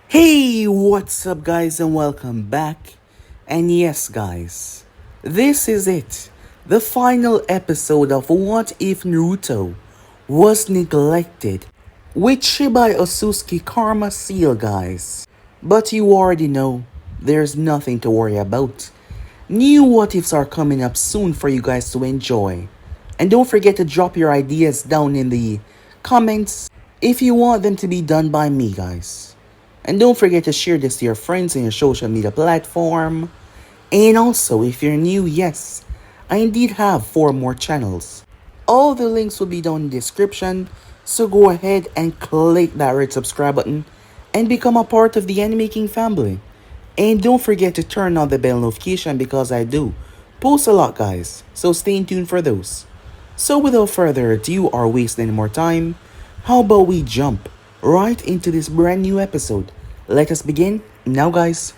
Hey, what's up, guys, and welcome back. And yes, guys, this is it, the final episode of What If Naruto Was Neglected with Shibai Otsutsuki Karma Seal, guys. But you already know, there's nothing to worry about. New what ifs are coming up soon for you guys to enjoy. And don't forget to drop your ideas down in the comments if you want them to be done by me, guys. And don't forget to share this to your friends in your social media platform. And also, if you're new, yes, I indeed have 4 more channels. All the links will be down in the description, so go ahead and click that red subscribe button and become a part of the Anime King family. And don't forget to turn on the bell notification because I do post a lot, guys, so stay tuned for those. So without further ado or waste any more time, how about we jump right into this brand new episode? Let us begin now, guys.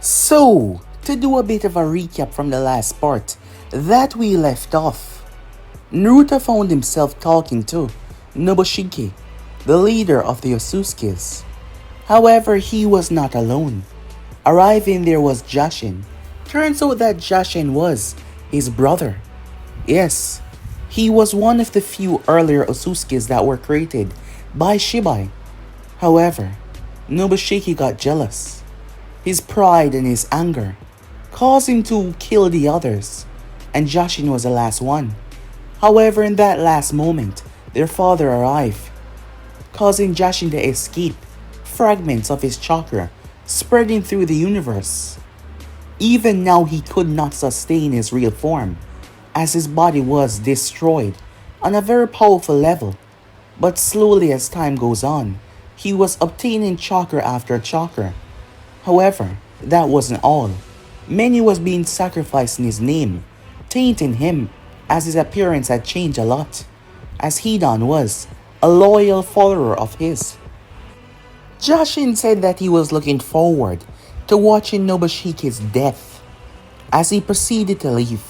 So, to do a bit of a recap from the last part that we left off, Naruto found himself talking to Nobushiki, the leader of the Otsutsukis. However, he was not alone. Arriving there was Jashin. Turns out that Jashin was his brother. Yes, he was one of the few earlier Otsutsukis that were created by Shibai. However, Nobushiki got jealous. His pride and his anger caused him to kill the others, and Jashin was the last one. However, in that last moment, their father arrived, causing Jashin to escape, fragments of his chakra spreading through the universe. Even now, he could not sustain his real form, as his body was destroyed on a very powerful level. But slowly as time goes on, he was obtaining chakra after chakra. However, that wasn't all. Many was being sacrificed in his name, tainting him, as his appearance had changed a lot, as Hidan was a loyal follower of his. Jashin said that he was looking forward to watching Nobushiki's death as he proceeded to leave.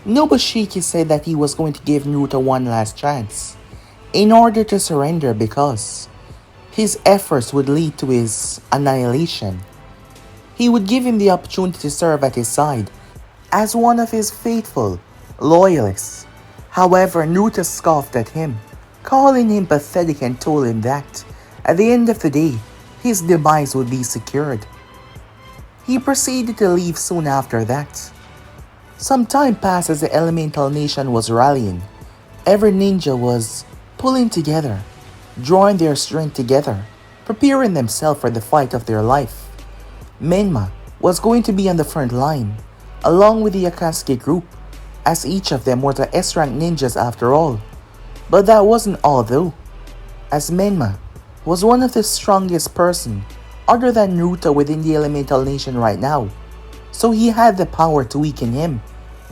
Nobushiki said that he was going to give Naruto one last chance in order to surrender because his efforts would lead to his annihilation. He would give him the opportunity to serve at his side as one of his faithful loyalists. However, Naruto scoffed at him, calling him pathetic, and told him that at the end of the day, his demise would be secured. He proceeded to leave soon after that. Some time passed as the Elemental Nation was rallying. Every ninja was pulling together, drawing their strength together, preparing themselves for the fight of their life. Menma was going to be on the front line, along with the Akatsuki group, as each of them were the S-rank ninjas after all. But that wasn't all though, as Menma was one of the strongest person other than Naruto within the Elemental Nation right now, so he had the power to weaken him.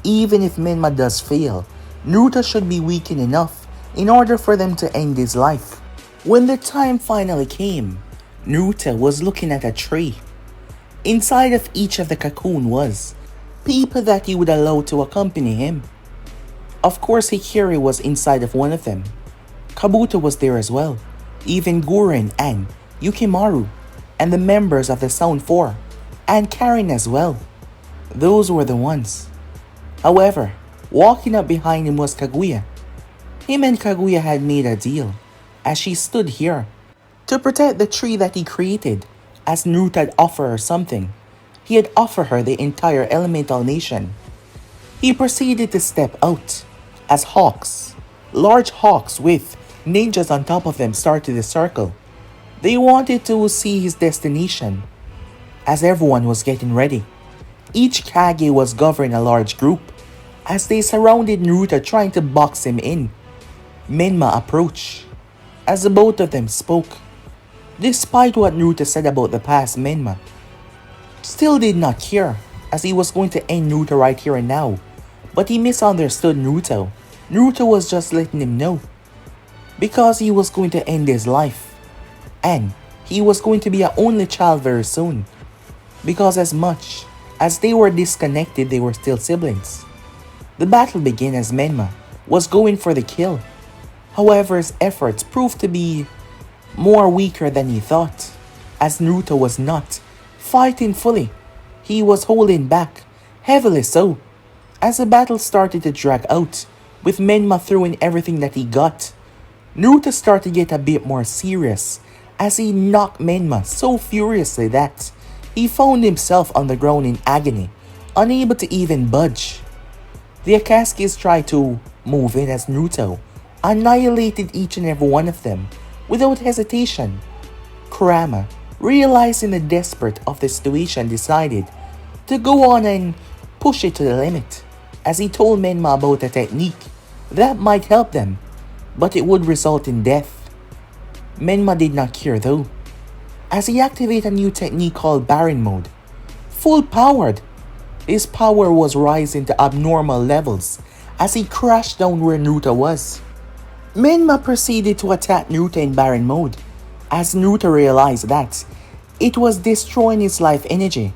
Even if Menma does fail, Naruto should be weakened enough in order for them to end his life. When the time finally came, Naruto was looking at a tree. Inside of each of the cocoon was people that he would allow to accompany him. Of course, Hikari was inside of one of them. Kabuto was there as well. Even Guren and Yukimaru, and the members of the Sound 4, and Karin as well. Those were the ones. However, walking up behind him was Kaguya. Him and Kaguya had made a deal, as she stood here, to protect the tree that he created, as Naruto had offered her something. He had offered her the entire Elemental Nation. He proceeded to step out, as hawks, large hawks with ninjas on top of them, started to circle. They wanted to see his destination, as everyone was getting ready. Each Kage was governing a large group, As they surrounded Naruto trying to box him in, Menma approached. As the both of them spoke, despite what Naruto said about the past, Menma still did not care, as he was going to end Naruto right here and now. But he misunderstood Naruto. Naruto was just letting him know, because he was going to end his life, and he was going to be an only child very soon, because as much as they were disconnected, they were still siblings. The battle began as Menma was going for the kill. However, his efforts proved to be more weaker than he thought, as Naruto was not fighting fully. He was holding back, heavily so, as the battle started to drag out, with Menma throwing everything that he got. Naruto started to get a bit more serious, as he knocked Menma so furiously that he found himself on the ground in agony, unable to even budge. The Akatsuki's tried to move in as Naruto annihilated each and every one of them without hesitation. Kurama, realizing the desperate of the situation, decided to go on and push it to the limit, as he told Menma about a technique that might help them, but it would result in death. Menma did not care though, as he activated a new technique called Baron Mode. Full powered, his power was rising to abnormal levels as he crashed down where Naruto was. Menma proceeded to attack Naruto in Baron Mode, as Naruto realized that it was destroying his life energy.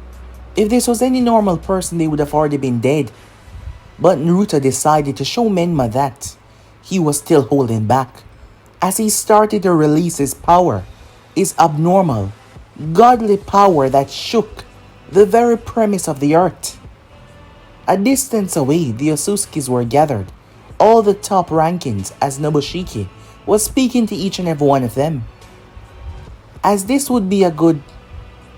If this was any normal person, they would have already been dead. But Naruto decided to show Menma that he was still holding back, as he started to release his power, his abnormal, godly power that shook the very premise of the earth. A distance away, the Otsutsukis were gathered, all the top rankings, as Nobushiki was speaking to each and every one of them, as this would be a good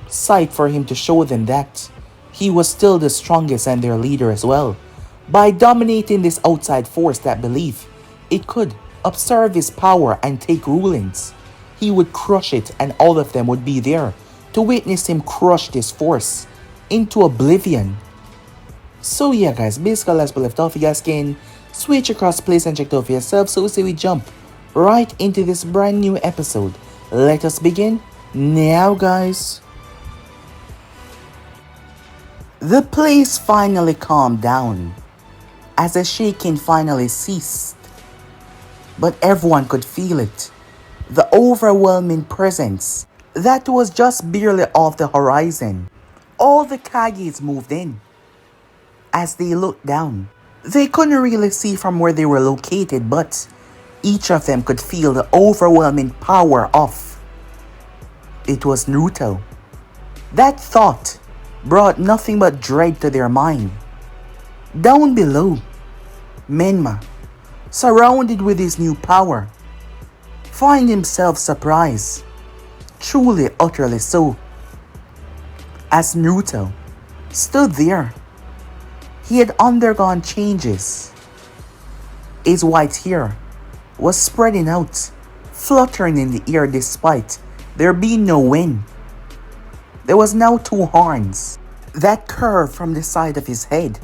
sight for him to show them that he was still the strongest and their leader as well, by dominating this outside force that believed it could observe his power and take rulings. He would crush it, and all of them would be there to witness him crush this force into oblivion. So yeah guys, basically as we left off, you guys can switch across place and check it out for yourself. So we say we jump right into this brand new episode. Let us begin now guys. The place finally calmed down, as the shaking finally ceased. But everyone could feel it, the overwhelming presence that was just barely off the horizon. All the Kages moved in. As they looked down, they couldn't really see from where they were located, but each of them could feel the overwhelming power of. It was Naruto. That thought brought nothing but dread to their mind. Down below, Menma, surrounded with his new power, find himself surprised, truly utterly so, as Naruto stood there. He had undergone changes. His white hair was spreading out, fluttering in the air despite there being no wind. There was now two horns that curved from the side of his head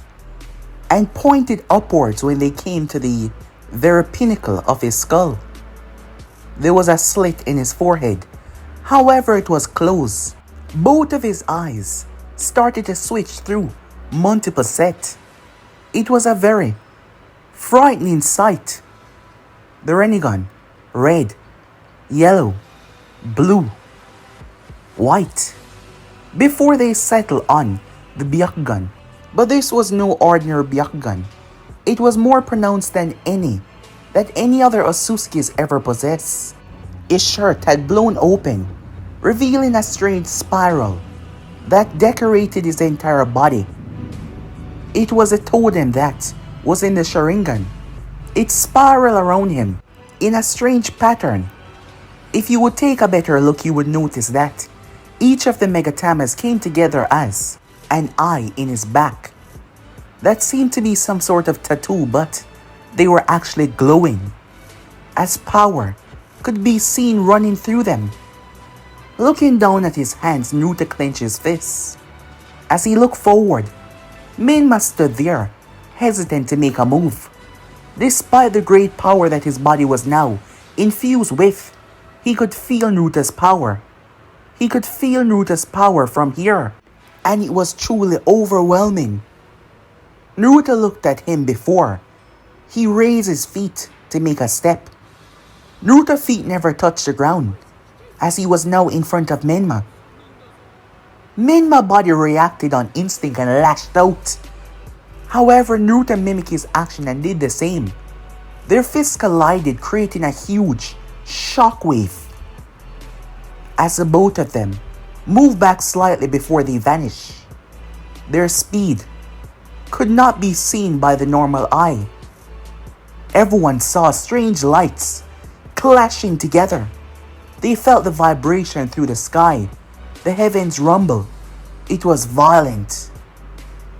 and pointed upwards when they came to the very pinnacle of his skull. There was a slit in his forehead, however it was closed. Both of his eyes started to switch through multiple sets. It was a very frightening sight. The Rinnegan, red, yellow, blue, white, before they settled on the Byakugan. But this was no ordinary Byakugan. It was more pronounced than any that any other Otsutsukis ever possessed. His shirt had blown open, revealing a strange spiral that decorated his entire body. It was a totem that was in the Sharingan. It spiraled around him in a strange pattern. If you would take a better look, you would notice that each of the Megatamas came together as an eye in his back. That seemed to be some sort of tattoo, but they were actually glowing, as power could be seen running through them. Looking down at his hands, Naruto clenched his fists. As he looked forward, Menma stood there, hesitant to make a move. Despite the great power that his body was now infused with, he could feel Naruto's power. He could feel Naruto's power from here, and it was truly overwhelming. Naruto looked at him before. He raised his feet to make a step. Naruto's feet never touched the ground, as he was now in front of Menma. Menma's body reacted on instinct and lashed out. However, Naruto mimicked his action and did the same. Their fists collided, creating a huge shockwave. As the both of them moved back slightly before they vanished. Their speed could not be seen by the normal eye. Everyone saw strange lights clashing together. They felt the vibration through the sky. The heavens rumbled. It was violent.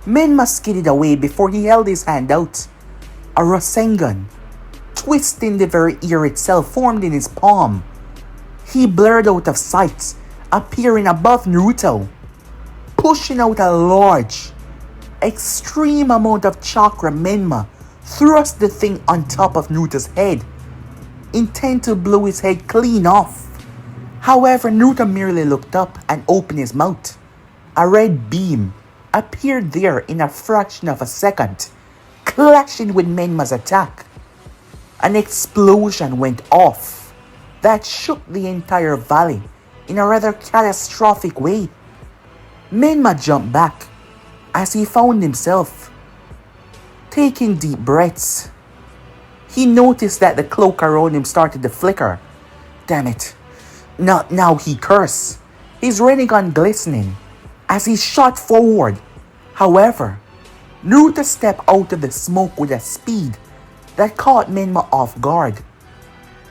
Menma skidded away before he held his hand out. A Rasengan, twisting the very ear itself, formed in his palm. He blurred out of sight, appearing above Naruto, pushing out a large, extreme amount of chakra. Menma thrust the thing on top of Naruto's head, intent to blow his head clean off. However, Naruto merely looked up and opened his mouth. A red beam appeared there in a fraction of a second, clashing with Menma's attack. An explosion went off that shook the entire valley in a rather catastrophic way. Menma jumped back as he found himself taking deep breaths. He noticed that the cloak around him started to flicker. Damn it. Not now, he cursed, his Rinnegan glistening as he shot forward. However, Naruto stepped out of the smoke with a speed that caught Menma off guard.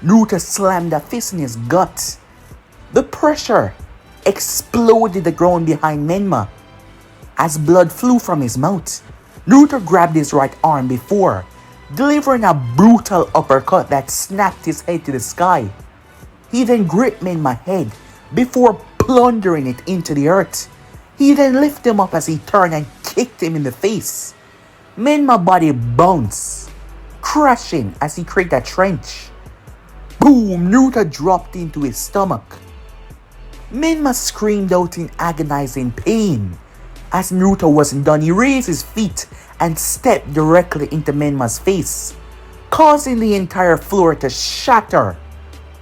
Naruto slammed a fist in his gut. The pressure exploded the ground behind Menma. As blood flew from his mouth, Naruto grabbed his right arm before delivering a brutal uppercut that snapped his head to the sky. He then gripped Menma's head before plundering it into the earth. He then lifted him up as he turned and kicked him in the face. Menma's body bounced, crashing as he created a trench. Boom! Naruto dropped into his stomach. Menma screamed out in agonizing pain. As Naruto wasn't done, he raised his feet and stepped directly into Menma's face, causing the entire floor to shatter,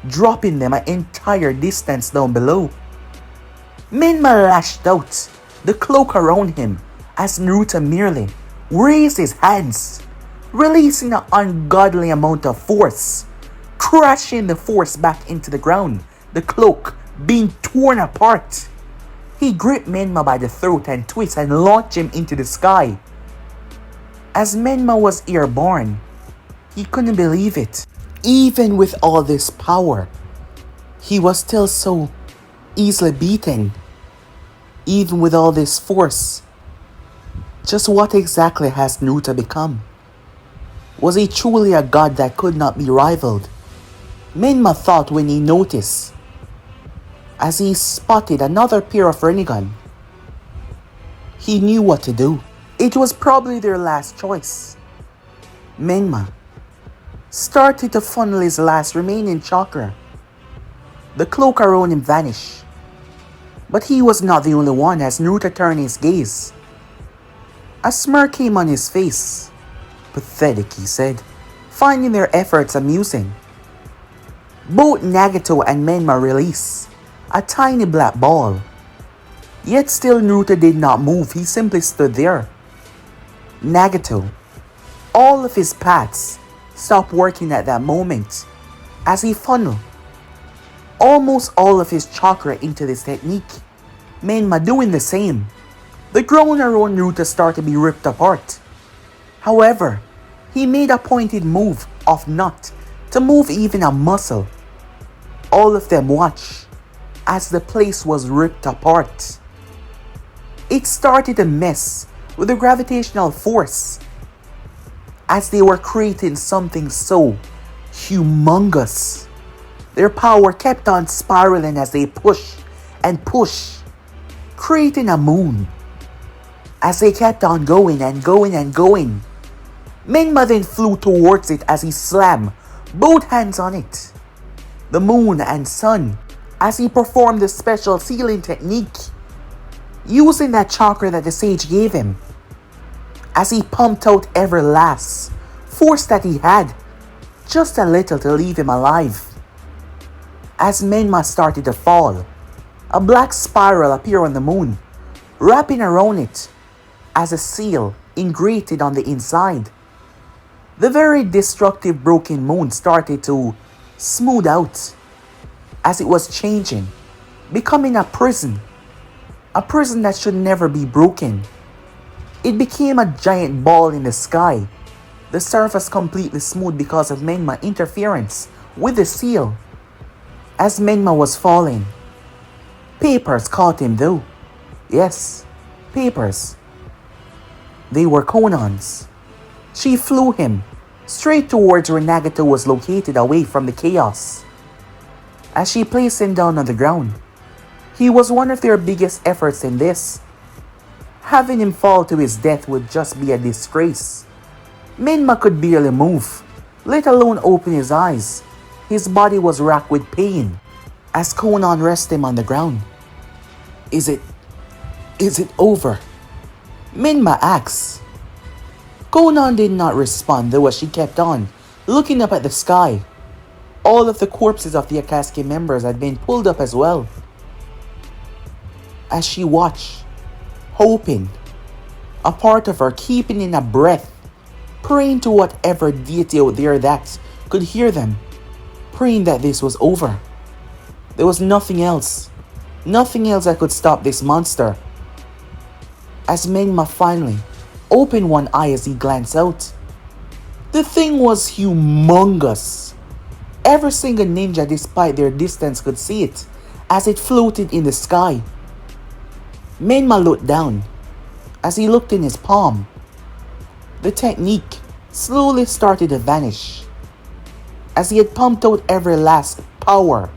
dropping them an entire distance down below. Menma lashed out, the cloak around him, as Naruto merely raised his hands, releasing an ungodly amount of force, crashing the force back into the ground, the cloak being torn apart. He gripped Menma by the throat and twisted and launched him into the sky. As Menma was airborne, he couldn't believe it. Even with all this power, he was still so easily beaten. Even with all this force, just what exactly has Naruto become? Was he truly a god that could not be rivaled? Menma thought when he noticed, as he spotted another pair of Rinnegan. He knew what to do. It was probably their last choice. Menma started to funnel his last remaining chakra. The cloak around him vanished. But he was not the only one as Naruto turned his gaze. A smirk came on his face. Pathetic, he said, finding their efforts amusing. Both Nagato and Menma released a tiny black ball. Yet still Naruto did not move, he simply stood there. Nagato, all of his paths stopped working at that moment as he funneled almost all of his chakra into this technique. Menma doing the same. The ground around Naruto started to be ripped apart. However, he made a pointed move of not to move even a muscle. All of them watched as the place was ripped apart. It started to mess with the gravitational force as they were creating something so humongous. Their power kept on spiraling as they pushed and pushed, creating a moon. As they kept on going and going and going, Menma then flew towards it as he slammed both hands on it, the moon and sun, as he performed the special sealing technique, using that chakra that the sage gave him, as he pumped out every last force that he had, just a little to leave him alive. As Menma started to fall, a black spiral appeared on the moon, wrapping around it as a seal ingrated on the inside. The very destructive broken moon started to smooth out as it was changing, becoming a prison that should never be broken. It became a giant ball in the sky, the surface completely smooth because of Menma interference with the seal. As Menma was falling, papers caught him though. Yes, papers. They were Conan's. She flew him straight towards where Nagato was located, away from the chaos. As she placed him down on the ground, he was one of their biggest efforts in this. Having him fall to his death would just be a disgrace. Menma could barely move, let alone open his eyes. His body was racked with pain as Conan rested him on the ground. Is it over? Menma asked. Conan did not respond, though, as she kept on, looking up at the sky. All of the corpses of the Akatsuki members had been pulled up as well. As she watched, hoping, a part of her keeping in a breath, praying to whatever deity out there that could hear them, praying that this was over. There was nothing else that could stop this monster. As Menma finally opened one eye as he glanced out, the thing was humongous. Every single ninja, despite their distance, could see it as it floated in the sky. Menma looked down. As he looked in his palm, the technique slowly started to vanish, as he had pumped out every last power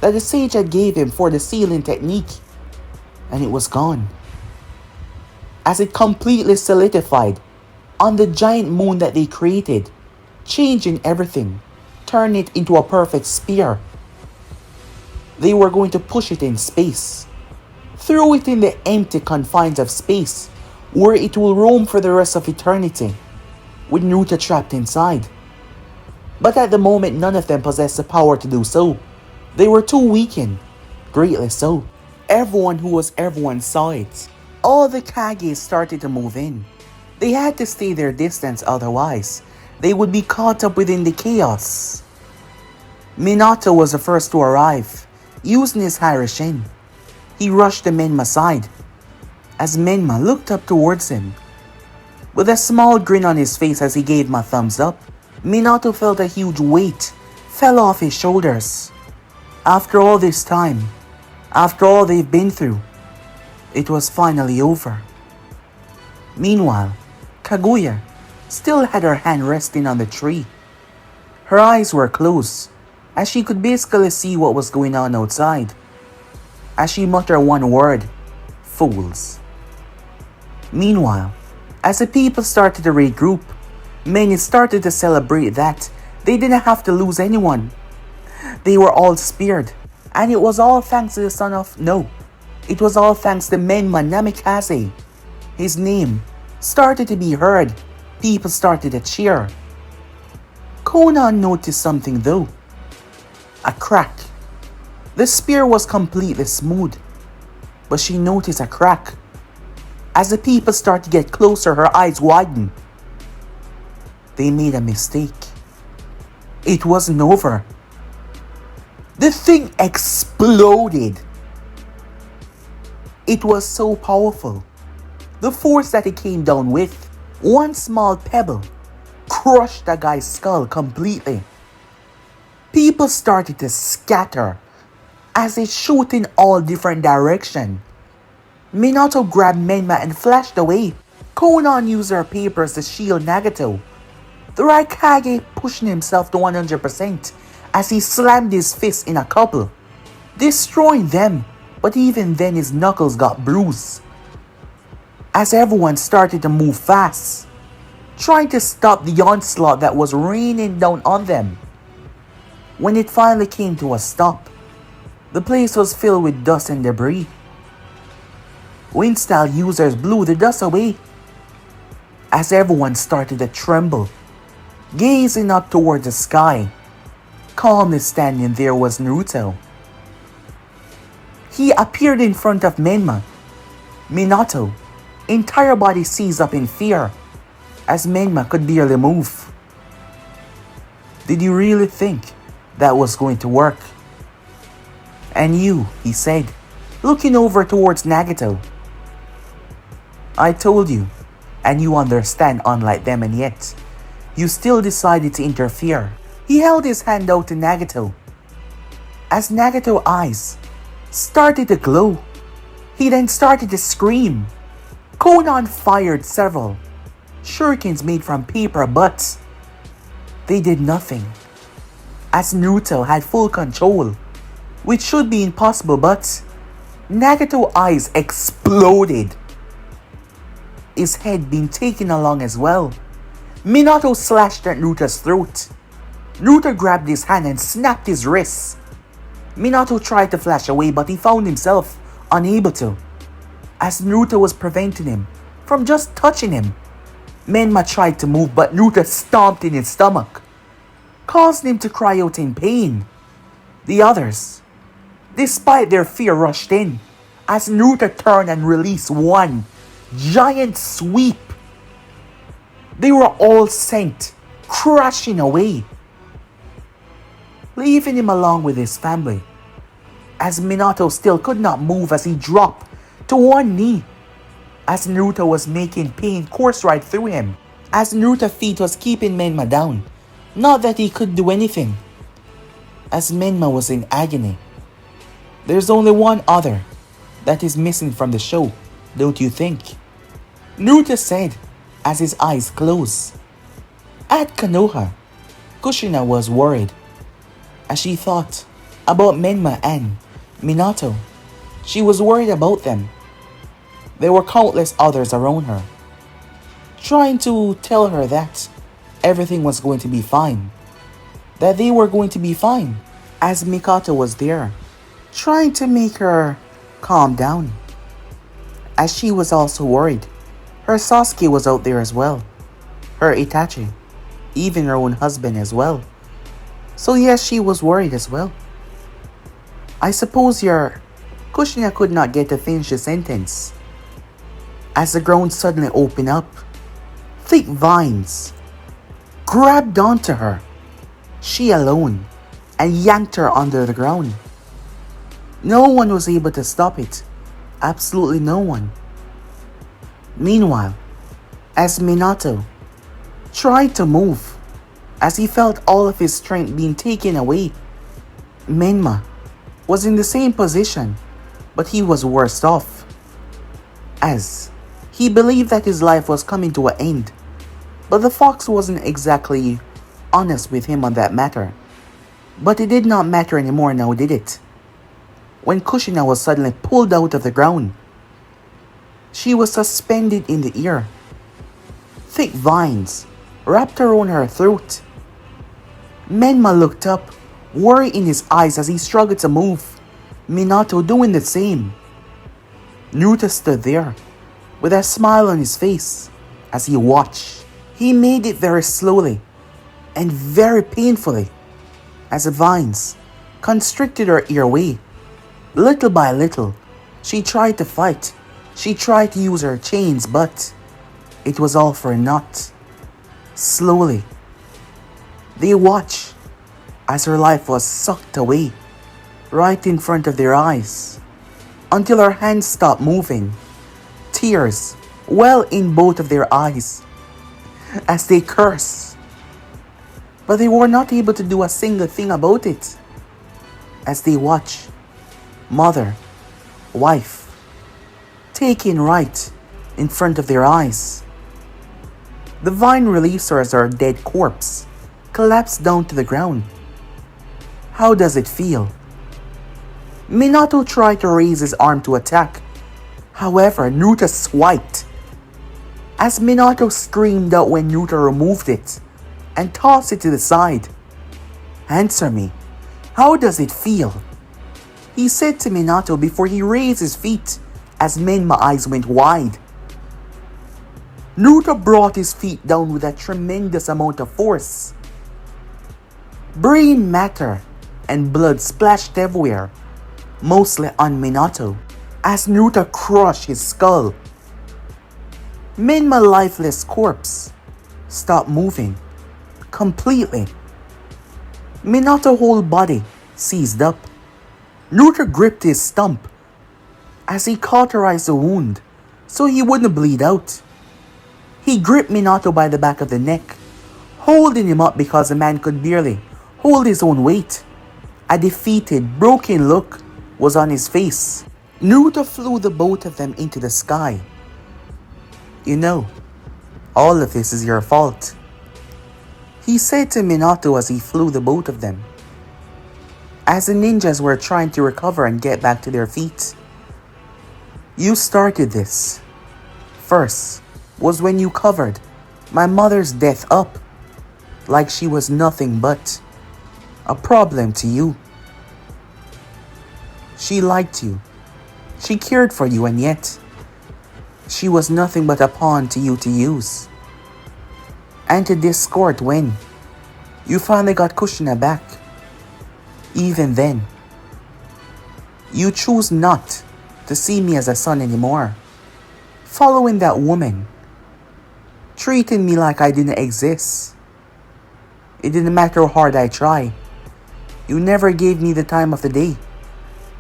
that the sage had gave him for the sealing technique, and it was gone. As it completely solidified on the giant moon that they created, changing everything, turning it into a perfect sphere. They were going to push it in space, throw it in the empty confines of space, where it will roam for the rest of eternity, with Naruto trapped inside. But at the moment, none of them possessed the power to do so. They were too weakened, greatly so. Everyone saw it. All the Kages started to move in. They had to stay their distance, otherwise they would be caught up within the chaos. Minato was the first to arrive, using his Harishin. He rushed to Menma's side. As Menma looked up towards him, with a small grin on his face as he gave him a thumbs up, Minato felt a huge weight fell off his shoulders. After all this time, after all they've been through, it was finally over. Meanwhile, Kaguya still had her hand resting on the tree. Her eyes were closed, as she could basically see what was going on outside. As she muttered one word, "Fools." Meanwhile, as the people started to regroup, many started to celebrate that they didn't have to lose anyone. They were all spared, and it was all thanks to the son of... No, it was all thanks to Menma Namikaze. His name started to be heard. People started to cheer. Conan noticed something though. A crack. The spear was completely smooth, but she noticed a crack. As the people started to get closer, her eyes widened. They made a mistake. It wasn't over. The thing exploded. It was so powerful. The force that it came down with, one small pebble, crushed the guy's skull completely. People started to scatter as it shot in all different directions. Minato grabbed Menma and flashed away. Conan used her papers to shield Nagato. The Raikage pushing himself to 100% as he slammed his fist in a couple, destroying them, but even then his knuckles got bruised. As everyone started to move fast, trying to stop the onslaught that was raining down on them. When it finally came to a stop, the place was filled with dust and debris. Wind-style users blew the dust away as everyone started to tremble, gazing up toward the sky. Calmly standing there was Naruto. He appeared in front of Menma. Minato, entire body seized up in fear, as Menma could barely move. Did you really think that was going to work? And you, he said, looking over towards Nagato. I told you, and you understand unlike them, and yet you still decided to interfere. He held his hand out to Nagato. As Nagato's eyes started to glow, he then started to scream. Konan fired several shurikens made from paper, but they did nothing, as Naruto had full control, which should be impossible, but Nagato's eyes exploded, his head being taken along as well. Minato slashed at Naruto's throat. Naruto grabbed his hand and snapped his wrists. Minato tried to flash away, but he found himself unable to, as Naruto was preventing him from just touching him. Menma tried to move, but Naruto stomped in his stomach, causing him to cry out in pain. The others, despite their fear, rushed in, as Naruto turned and released one giant sweep. They were all sent crashing away, leaving him along with his family, as Minato still could not move as he dropped to one knee, as Naruto was making pain course right through him, as Naruto's feet was keeping Menma down. Not that he could do anything, as Menma was in agony. There's only one other that is missing from the show, don't you think? Naruto said as his eyes closed. At Konoha, Kushina was worried as she thought about Menma and Minato. She was worried about them. There were countless others around her, trying to tell her that everything was going to be fine, that they were going to be fine, as Mikoto was there, trying to make her calm down, as she was also worried. Her Sasuke was out there as well, her Itachi, even her own husband as well. So yes, she was worried as well. I suppose your Kushina could not get to finish the sentence, as the ground suddenly opened up. Thick vines grabbed onto her, she alone, and yanked her under the ground. No one was able to stop it. Absolutely no one. Meanwhile, as Minato tried to move, as he felt all of his strength being taken away, Menma was in the same position, but he was worse off, as he believed that his life was coming to an end. But the fox wasn't exactly honest with him on that matter. But it did not matter anymore now, did it? When Kushina was suddenly pulled out of the ground, she was suspended in the air. Thick vines wrapped around her throat. Menma looked up, worry in his eyes as he struggled to move, Minato doing the same. Naruto stood there with a smile on his face as he watched. He made it very slowly and very painfully, as the vines constricted her airway. Little by little, she tried to fight. She tried to use her chains, but it was all for naught. Slowly, they watched as her life was sucked away right in front of their eyes, until her hands stopped moving. Tears well in both of their eyes as they cursed, but they were not able to do a single thing about it, as they watched mother, wife, taken right in front of their eyes. The vine released her as her dead corpse collapsed down to the ground. How does it feel? Minato tried to raise his arm to attack. However, Naruto swiped as Minato screamed out when Naruto removed it and tossed it to the side. "Answer me. How does it feel?" he said to Minato before he raised his feet as Menma's eyes went wide. Naruto brought his feet down with a tremendous amount of force. Brain matter and blood splashed everywhere, mostly on Minato, as Naruto crushed his skull. Menma's lifeless corpse stopped moving completely. Minato's whole body seized up. Naruto gripped his stump as he cauterized the wound so he wouldn't bleed out. He gripped Minato by the back of the neck, holding him up because the man could barely hold his own weight. A defeated, broken look was on his face. Naruto flew the both of them into the sky. "You know, all of this is your fault," he said to Minato as he flew the both of them. As the ninjas were trying to recover and get back to their feet. "You started this. First was when you covered my mother's death up like she was nothing but a problem to you. She liked you. She cared for you, and yet she was nothing but a pawn to you to use and to discard when you finally got Kushina back. Even then, you chose not to see me as a son anymore, following that woman, treating me like I didn't exist. It didn't matter how hard I tried. You never gave me the time of the day,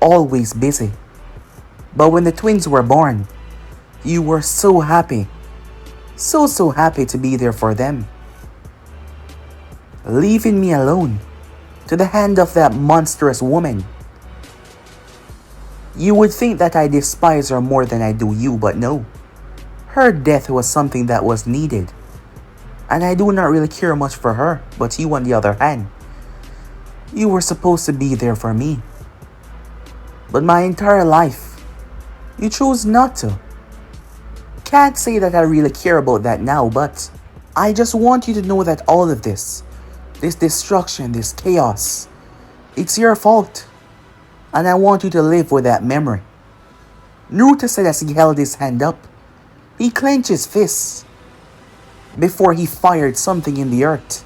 always busy. But when the twins were born, you were so happy, so happy to be there for them. Leaving me alone to the hand of that monstrous woman. You would think that I despise her more than I do you, but no. Her death was something that was needed. And I do not really care much for her, but you on the other hand. You were supposed to be there for me. But my entire life, you chose not to. Can't say that I really care about that now, but I just want you to know that all of this destruction, this chaos, it's your fault. And I want you to live with that memory. Naruto said as he held his hand up. He clenched his fists before he fired something in the earth.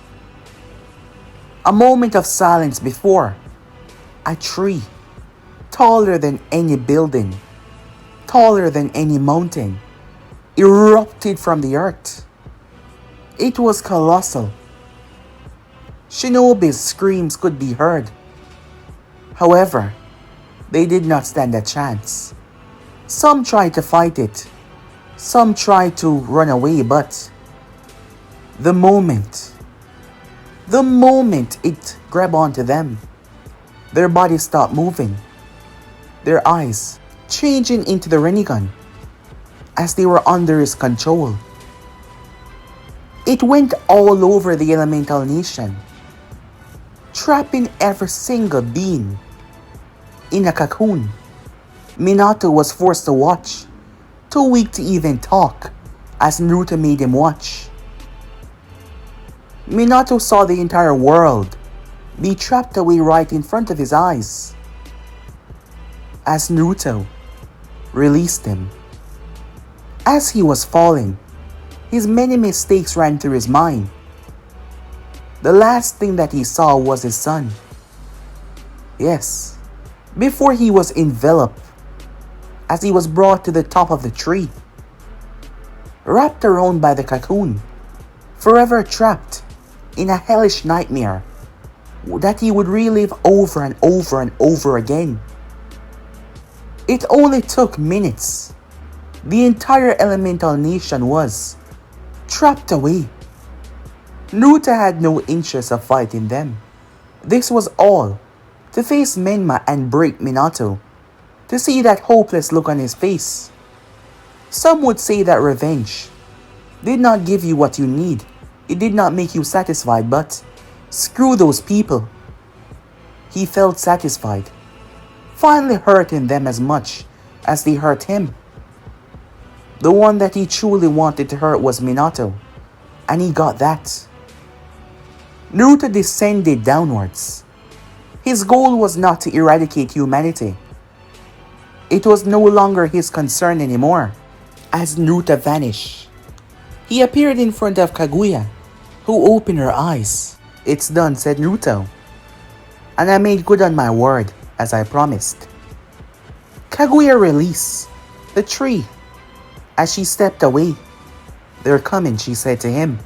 A moment of silence before a tree, taller than any building, taller than any mountain, erupted from the earth. It was colossal. Shinobi's screams could be heard. However, they did not stand a chance. Some tried to fight it. Some tried to run away, but the moment it grabbed onto them, their bodies stopped moving. Their eyes changing into the Rinnegan as they were under his control. It went all over the elemental nation, trapping every single being in a cocoon. Minato was forced to watch, too weak to even talk, as Naruto made him watch. Minato saw the entire world be trapped away right in front of his eyes, as Naruto released him. As he was falling, his many mistakes ran through his mind. The last thing that he saw was his son. Yes, before he was enveloped, as he was brought to the top of the tree, wrapped around by the cocoon, forever trapped in a hellish nightmare that he would relive over and over and over again. It only took minutes. The entire elemental nation was trapped away. Naruto had no interest of fighting them. This was all to face Menma and break Minato, to see that hopeless look on his face. Some would say that revenge did not give you what you need. It did not make you satisfied, but screw those people. He felt satisfied, finally hurting them as much as they hurt him. The one that he truly wanted to hurt was Minato, and he got that. Naruto descended downwards. His goal was not to eradicate humanity. It was no longer his concern anymore. As Naruto vanished, he appeared in front of Kaguya, who opened her eyes. "It's done," said Naruto, "and I made good on my word, as I promised." Kaguya released the tree as she stepped away. "They're coming," she said to him.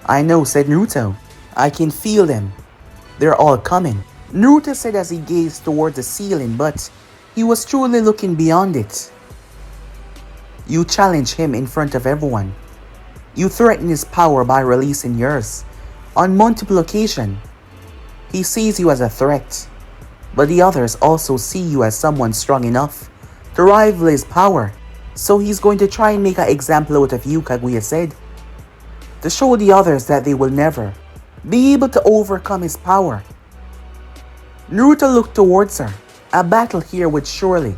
"I know," said Naruto. "I can feel them. They're all coming." Naruto said as he gazed toward the ceiling, but he was truly looking beyond it. "You challenge him in front of everyone. You threaten his power by releasing yours. On multiple occasions, he sees you as a threat, but the others also see you as someone strong enough to rival his power. So he's going to try and make an example out of you," Kaguya said, "to show the others that they will never be able to overcome his power." Naruto looked towards her. "A battle here would surely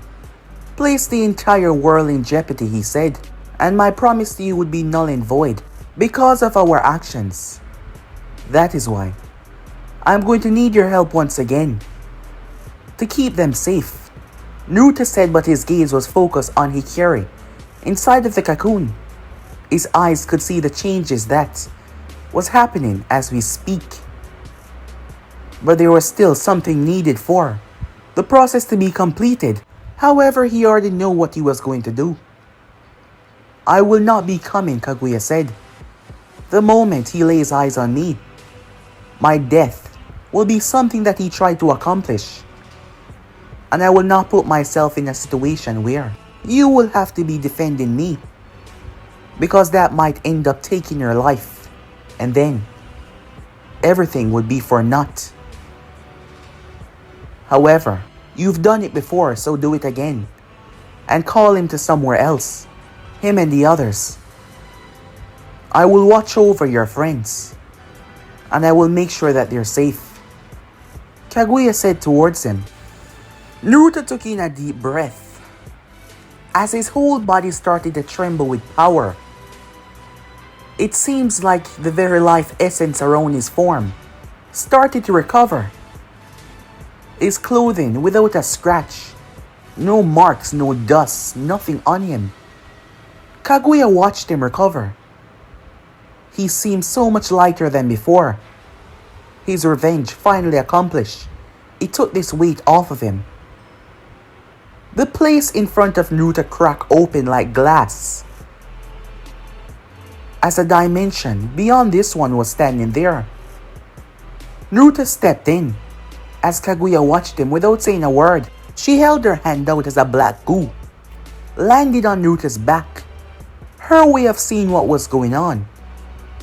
place the entire world in jeopardy," he said, "and my promise to you would be null and void because of our actions. That is why I'm going to need your help once again to keep them safe." Naruto said, but his gaze was focused on Hikari inside of the cocoon. His eyes could see the changes that was happening as we speak. But there was still something needed for the process to be completed. However, he already knew what he was going to do. "I will not be coming," Kaguya said. "The moment he lays eyes on me, my death will be something that he tried to accomplish. And I will not put myself in a situation where you will have to be defending me, because that might end up taking your life, and then everything would be for naught. However, you've done it before, so do it again, and call him to somewhere else, him and the others. I will watch over your friends, and I will make sure that they're safe," Kaguya said towards him. Naruto took in a deep breath as his whole body started to tremble with power. It seems like the very life essence around his form started to recover. His clothing without a scratch, no marks, no dust, nothing on him. Kaguya watched him recover. He seemed so much lighter than before. His revenge finally accomplished. It took this weight off of him. The place in front of Naruto cracked open like glass, as a dimension beyond this one was standing there. Naruto stepped in as Kaguya watched him without saying a word. She held her hand out as a black goo landed on Naruto's back. Her way of seeing what was going on.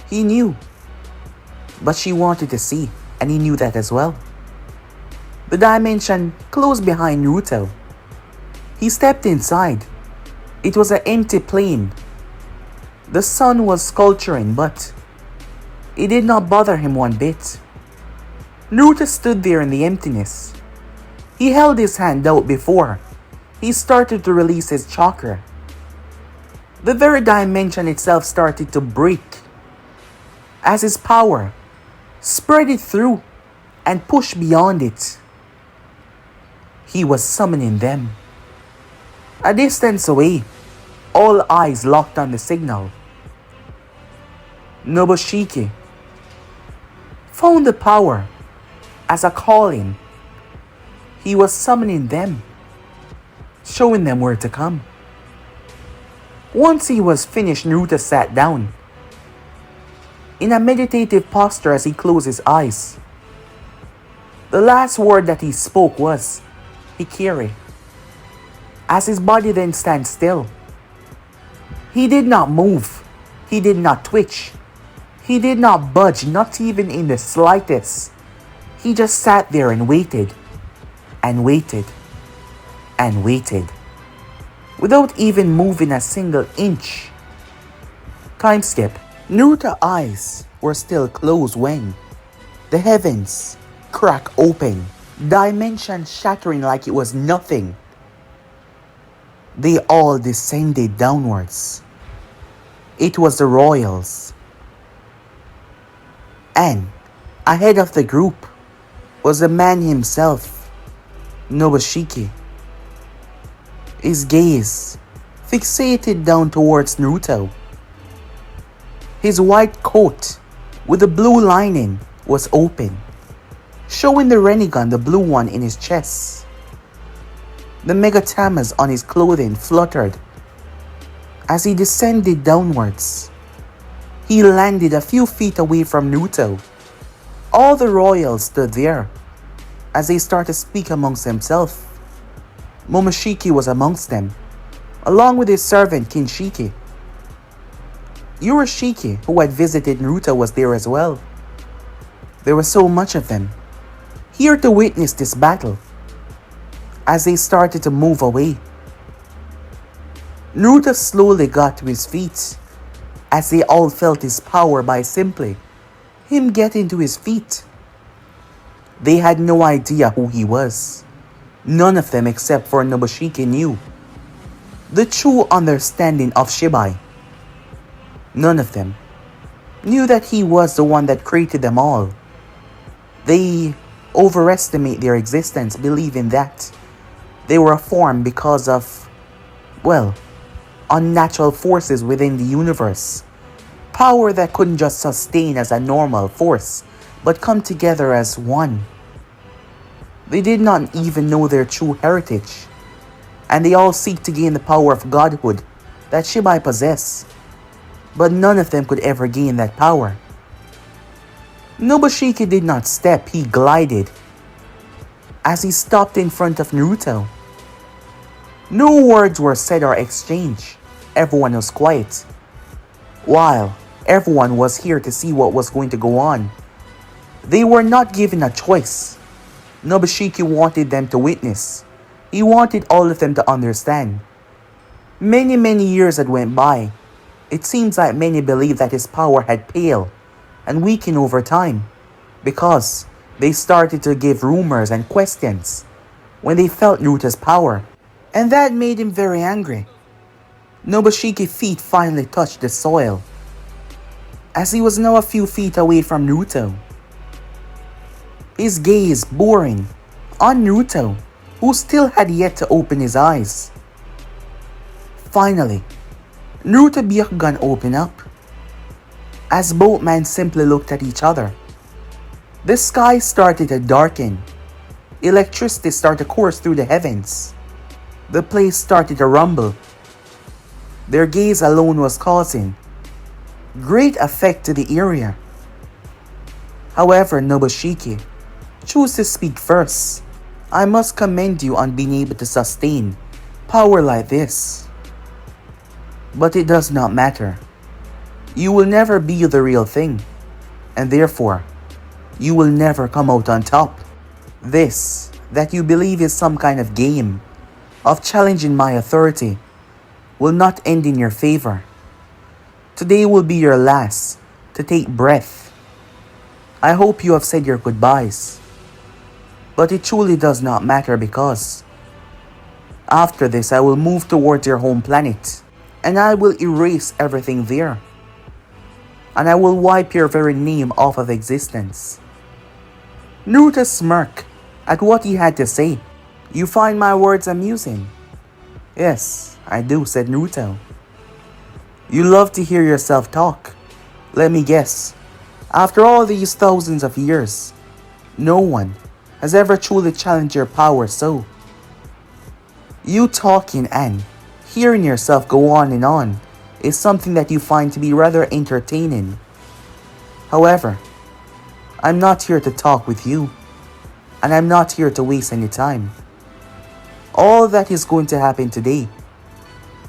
He knew, but she wanted to see, and he knew that as well. The dimension closed behind Naruto. He stepped inside. It was an empty plane. The sun was sculpturing, but it did not bother him one bit. Naruto stood there in the emptiness. He held his hand out before he started to release his chakra. The very dimension itself started to break as his power spread it through and pushed beyond it. He was summoning them. A distance away, all eyes locked on the signal. Nobushiki found the power as a calling. He was summoning them, showing them where to come. Once he was finished, Naruto sat down in a meditative posture as he closed his eyes. The last word that he spoke was Hikari. As his body then stands still, he did not move, he did not twitch, he did not budge, not even in the slightest. He just sat there and waited, and waited, and waited, without even moving a single inch. Time skip. Naruto's eyes were still closed when the heavens cracked open, dimension shattering like it was nothing. They all descended downwards. It was the royals. And ahead of the group was the man himself, Nobushiki. His gaze fixated down towards Naruto. His white coat with the blue lining was open, showing the Rinnegan, the blue one, in his chest. The megatamas on his clothing fluttered. As he descended downwards, he landed a few feet away from Naruto. All the royals stood there as they started to speak amongst themselves. Momoshiki was amongst them, along with his servant Kinshiki. Urashiki, who had visited Naruto, was there as well. There were so much of them, here to witness this battle. As they started to move away, Naruto slowly got to his feet, as they all felt his power by simply him getting to his feet. They had no idea who he was. None of them except for Nobushiki knew the true understanding of Shibai. None of them knew that he was the one that created them all. They overestimate their existence, believing that they were formed because of, well, unnatural forces within the universe. Power that couldn't just sustain as a normal force, but come together as one. They did not even know their true heritage, and they all seek to gain the power of godhood that Shibai possessed, but none of them could ever gain that power. Nobushiki did not step, he glided. As he stopped in front of Naruto, no words were said or exchanged. Everyone was quiet, while everyone was here to see what was going to go on. They were not given a choice. Nobushiki wanted them to witness. He wanted all of them to understand. Many years had went by. It seems like many believed that his power had paled and weakened over time, because they started to give rumors and questions when they felt Naruto's power, and that made him very angry. Nobushiki's feet finally touched the soil, as he was now a few feet away from Naruto. His gaze boring on Naruto, who still had yet to open his eyes. Finally, Naruto's Byakugan opened up, as both men simply looked at each other. The sky started to darken. Electricity started to course through the heavens. The place started to rumble. Their gaze alone was causing great effect to the area. However, Nobushiki chose to speak first. I must commend you on being able to sustain power like this. But it does not matter. You will never be the real thing, and therefore, you will never come out on top. This, that you believe is some kind of game of challenging my authority, will not end in your favor. Today will be your last to take breath. I hope you have said your goodbyes. But it truly does not matter, because after this I will move towards your home planet, and I will erase everything there. And I will wipe your very name off of existence. Naruto smirked at what he had to say. You find my words amusing? Yes, I do, said Naruto. You love to hear yourself talk. Let me guess. After all these thousands of years, no one has ever truly challenged your power so. You talking and hearing yourself go on and on is something that you find to be rather entertaining. However, I'm not here to talk with you, and I'm not here to waste any time. All that is going to happen today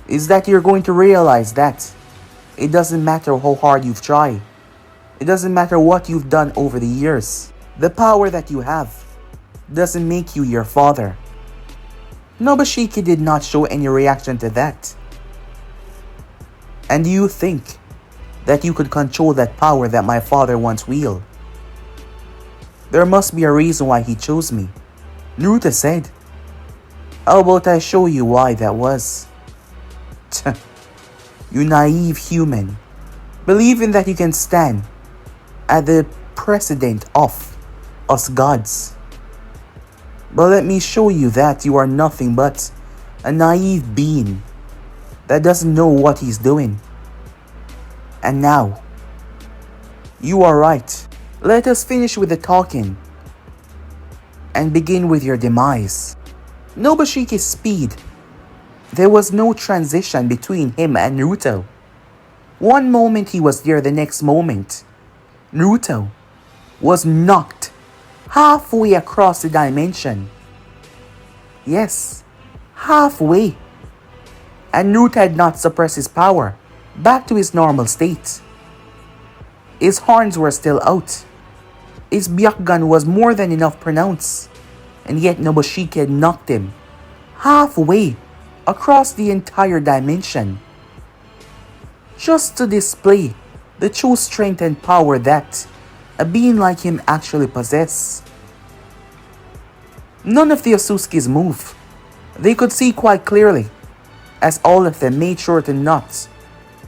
is that you're going to realize that it doesn't matter how hard you've tried. It doesn't matter what you've done over the years. The power that you have doesn't make you your father. Nobushiki did not show any reaction to that. And you think that you could control that power that my father once wielded? There must be a reason why he chose me. Naruto said. How about I show you why that was? You naive human, believing that you can stand at the precedent of us gods. But let me show you that you are nothing but a naive being that doesn't know what he's doing. And now, you are right. Let us finish with the talking and begin with your demise. Nobushiki's speed. There was no transition between him and Naruto. One moment he was there, the next moment, Naruto was knocked halfway across the dimension. Yes, halfway. And Naruto had not suppressed his power back to his normal state. His horns were still out. His Byakugan was more than enough pronounced. And yet Nobushiki had knocked him halfway across the entire dimension, just to display the true strength and power that a being like him actually possessed. None of the Otsutsukis moved. They could see quite clearly, as all of them made sure to not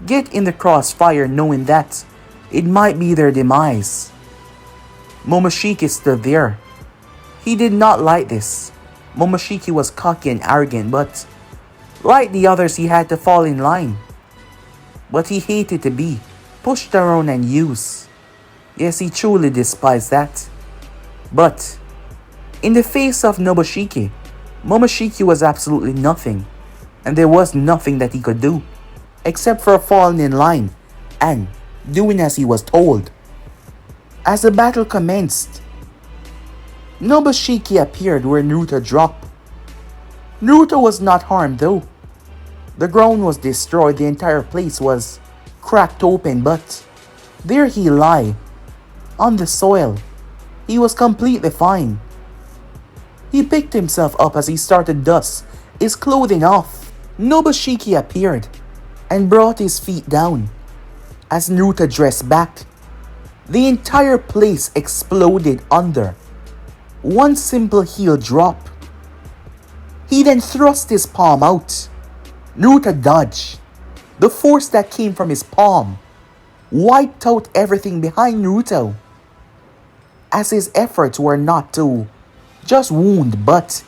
get in the crossfire, knowing that it might be their demise. Momoshiki stood there. He did not like this. Momoshiki was cocky and arrogant, but like the others, he had to fall in line. But he hated to be pushed around and used. Yes, he truly despised that. But in the face of Nobushiki, Momoshiki was absolutely nothing. And there was nothing that he could do, except for falling in line and doing as he was told. As the battle commenced, Nobushiki appeared where Naruto dropped. Naruto was not harmed though. The ground was destroyed, the entire place was cracked open, but there he lay, on the soil. He was completely fine. He picked himself up as he started to dust his clothing off. Nobushiki appeared and brought his feet down. As Naruto dressed back, the entire place exploded under one simple heel drop. He then thrust his palm out. Naruto dodged. The force that came from his palm wiped out everything behind Naruto, as his efforts were not to just wound but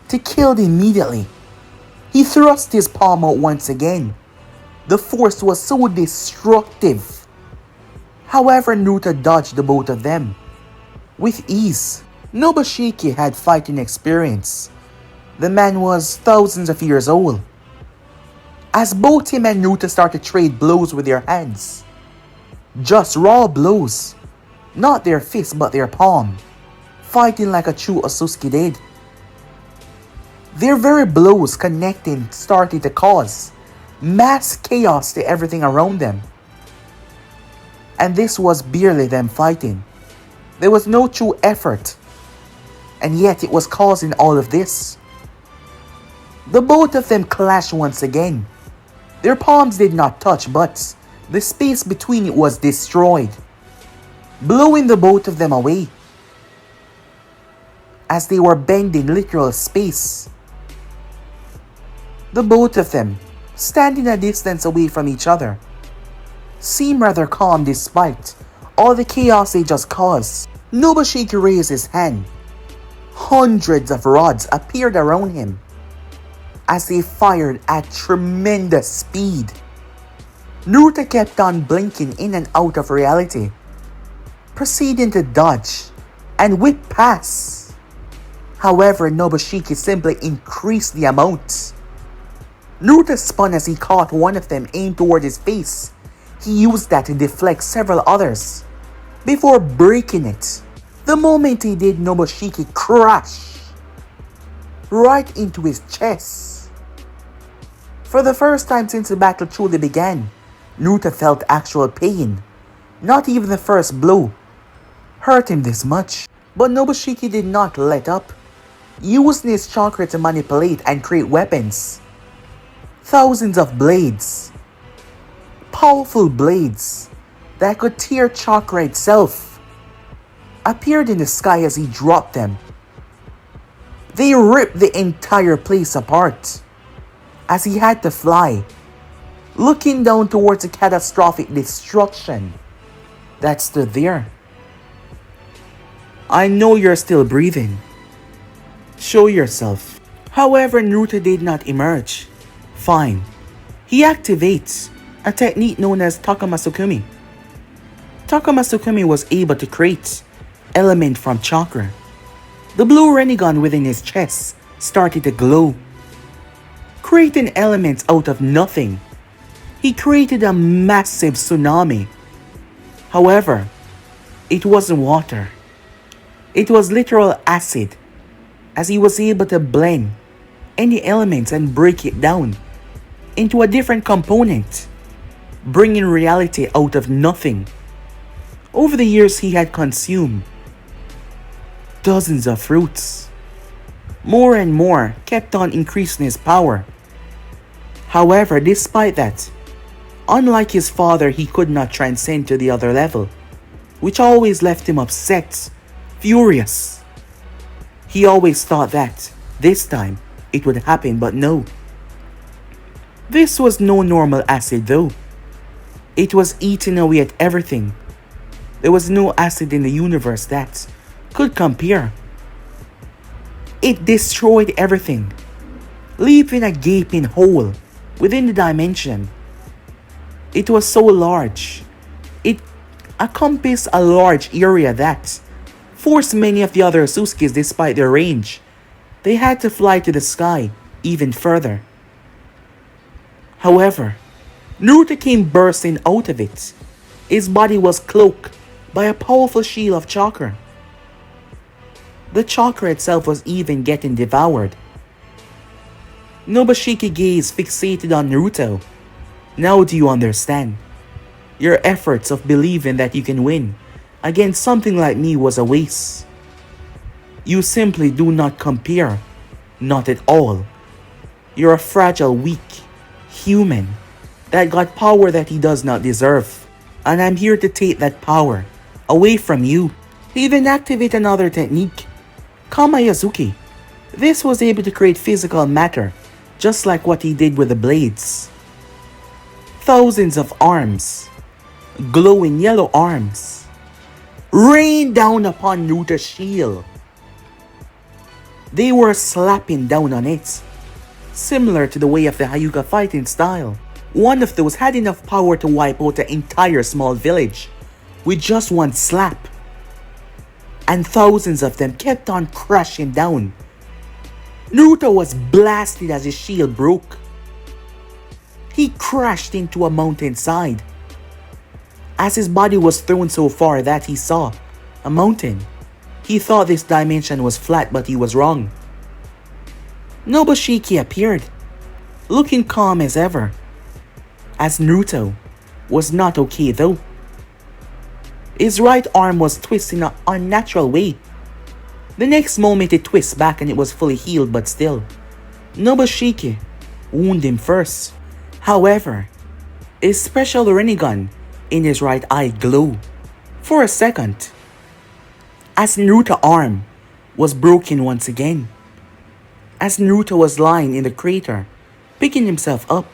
to kill immediately. He thrust his palm out once again. The force was so destructive. However, Naruto dodged the both of them with ease. Nobushiki had fighting experience. The man was thousands of years old. As both him and Naruto started to trade blows with their hands, just raw blows, not their fist but their palm, fighting like a true Otsutsuki did. Their very blows connecting started to cause mass chaos to everything around them. And this was barely them fighting. There was no true effort, and yet it was causing all of this. The both of them clashed once again. Their palms did not touch, but the space between it was destroyed, blowing the both of them away as they were bending literal space. The both of them, standing a distance away from each other, seemed rather calm despite all the chaos they just caused. Nobushiki raised his hand. Hundreds of rods appeared around him as they fired at tremendous speed. Naruto kept on blinking in and out of reality, proceeding to dodge and whip past. However, Nobushiki simply increased the amount. Naruto spun as he caught one of them aimed toward his face. He used that to deflect several others before breaking it. The moment he did, Nobushiki crashed right into his chest. For the first time since the battle truly began, Naruto felt actual pain. Not even the first blow hurt him this much. But Nobushiki did not let up, using his chakra to manipulate and create weapons. Thousands of blades, powerful blades that could tear chakra itself, appeared in the sky as he dropped them. They ripped the entire place apart as he had to fly looking down towards a catastrophic destruction that stood there. I know you're still breathing. Show yourself. However, Naruto did not emerge. Fine. He activates a technique known as Takamasukumi. Takamasukumi was able to create element from chakra. The blue Rinnegan within his chest started to glow, creating elements out of nothing. He created a massive tsunami. However, it wasn't water. It was literal acid, as he was able to blend any elements and break it down into a different component, bringing reality out of nothing. Over the years, he had consumed dozens of fruits. More and more kept on increasing his power. However, despite that, unlike his father, he could not transcend to the other level, which always left him upset, furious. He always thought that this time it would happen, but no. This was no normal acid though. It was eating away at everything. There was no acid in the universe that could compare. It destroyed everything, leaving a gaping hole within the dimension. It was so large. It encompassed a large area that forced many of the other Otsutsukis, despite their range, they had to fly to the sky even further. However, Naruto came bursting out of it. His body was cloaked by a powerful shield of chakra. The chakra itself was even getting devoured. Nobashiki gaze fixated on Naruto. Now do you understand? Your efforts of believing that you can win against something like me was a waste. You simply do not compare. Not at all. You're a fragile, weak human that got power that he does not deserve. And I'm here to take that power away from you. He even activated another technique, Kamayazuki. This was able to create physical matter, just like what he did with the blades. Thousands of arms, glowing yellow arms, rained down upon Naruto's shield. They were slapping down on it, similar to the way of the Hyuga fighting style. One of those had enough power to wipe out the entire small village with just one slap. And thousands of them kept on crashing down. Naruto was blasted as his shield broke. He crashed into a mountainside, as his body was thrown so far that he saw a mountain. He thought this dimension was flat, but he was wrong. Nobashiki appeared, looking calm as ever, as Naruto was not okay though. His right arm was twisted in an unnatural way. The next moment it twists back and it was fully healed, but still, Nobashiki wounded him first. However, his special Rinnegan in his right eye glowed for a second, as Naruto's arm was broken once again. As Naruto was lying in the crater, picking himself up,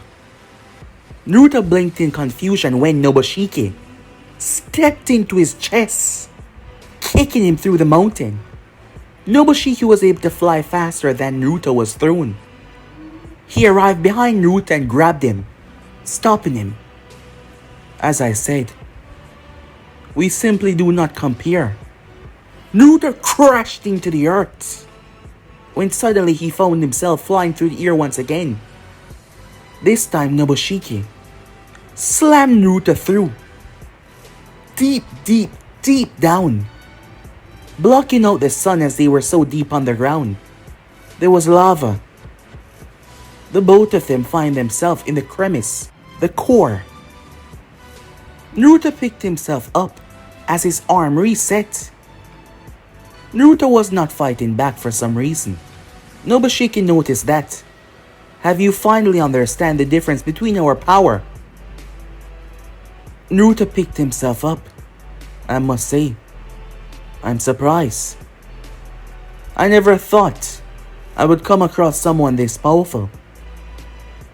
Naruto blinked in confusion when Nobashiki stepped into his chest, kicking him through the mountain. Nobashiki was able to fly faster than Naruto was thrown. He arrived behind Naruto and grabbed him, stopping him. As I said, we simply do not compare. Naruto crashed into the earth, when suddenly he found himself flying through the air once again. This time Nobashiki slammed Naruto through, deep down, blocking out the sun as they were so deep underground. There was lava. The both of them find themselves in the crevice, the core. Naruto picked himself up as his arm reset. Naruto was not fighting back for some reason. Nobashiki noticed that. Have you finally understand the difference between our power? Naruto picked himself up. I must say, I'm surprised. I never thought I would come across someone this powerful.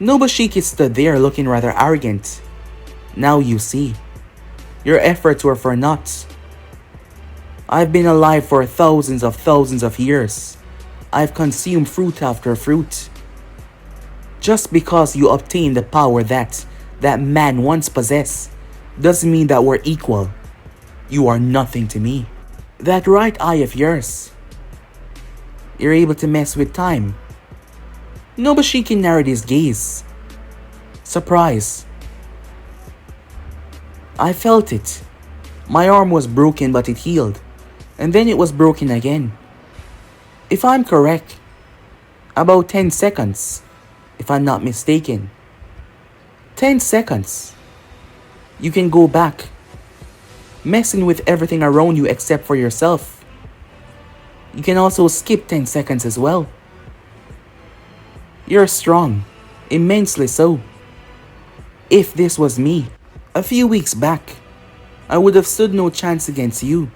Nobushiki stood there looking rather arrogant. Now you see. Your efforts were for naught. I've been alive for thousands of years. I've consumed fruit after fruit. Just because you obtained the power that man once possessed doesn't mean that we're equal. You are nothing to me. That right eye of yours. You're able to mess with time. Nobushiki narrowed his gaze. Surprise. I felt it. My arm was broken but it healed. And then it was broken again. If I'm correct, about 10 seconds, if I'm not mistaken. 10 seconds. You can go back, messing with everything around you except for yourself. You can also skip 10 seconds as well. You're strong, immensely so. If this was me, a few weeks back, I would have stood no chance against you.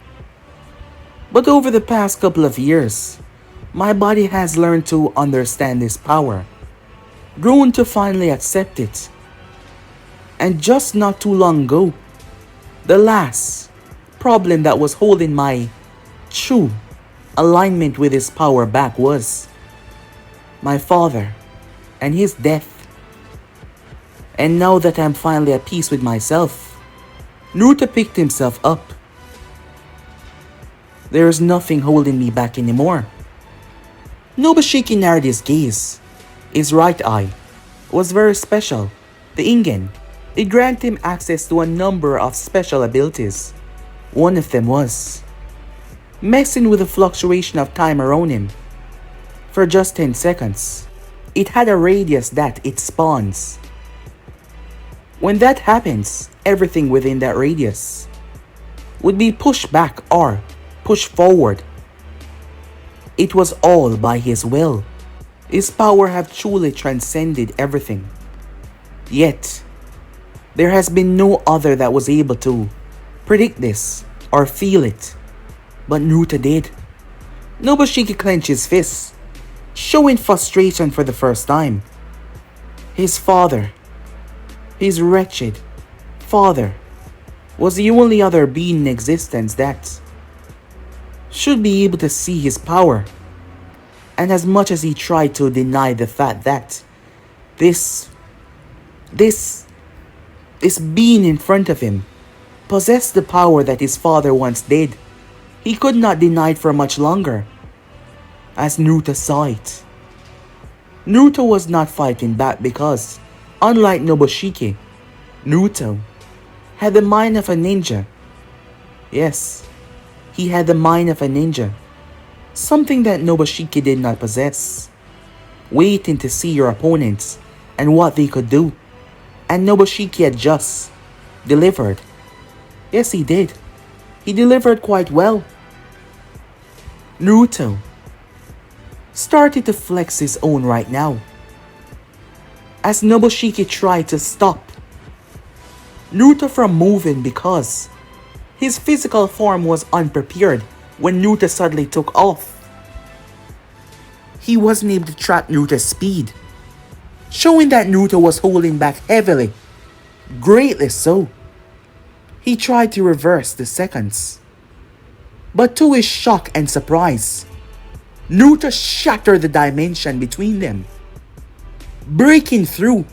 But over the past couple of years, my body has learned to understand this power, grown to finally accept it. And just not too long ago, the last problem that was holding my true alignment with his power back was my father and his death. And now that I'm finally at peace with myself, Naruto picked himself up. There is nothing holding me back anymore. Nobushiki narrowed his gaze. His right eye was very special. The Ingen. It granted him access to a number of special abilities. One of them was messing with the fluctuation of time around him for just 10 seconds. It had a radius that it spawns. When that happens, everything within that radius would be pushed back or pushed forward. It was all by his will. His power have truly transcended everything. Yet, there has been no other that was able to predict this or feel it. But Naruto did. Nobushiki clenched his fists, showing frustration for the first time. His father, his wretched father, was the only other being in existence that should be able to see his power. And as much as he tried to deny the fact that this being in front of him possessed the power that his father once did, he could not deny it for much longer, as Naruto saw it. Naruto was not fighting back because, unlike Nobushiki, Naruto had the mind of a ninja. Yes, he had the mind of a ninja, something that Nobushiki did not possess. Waiting to see your opponents and what they could do. And Nobushiki had just delivered. Yes, he did. He delivered quite well. Naruto started to flex his own right now, as Nobushiki tried to stop Naruto from moving because his physical form was unprepared when Naruto suddenly took off. He wasn't able to track Naruto's speed, showing that Naruto was holding back heavily, greatly so. He tried to reverse the seconds, but to his shock and surprise, Naruto shattered the dimension between them, breaking through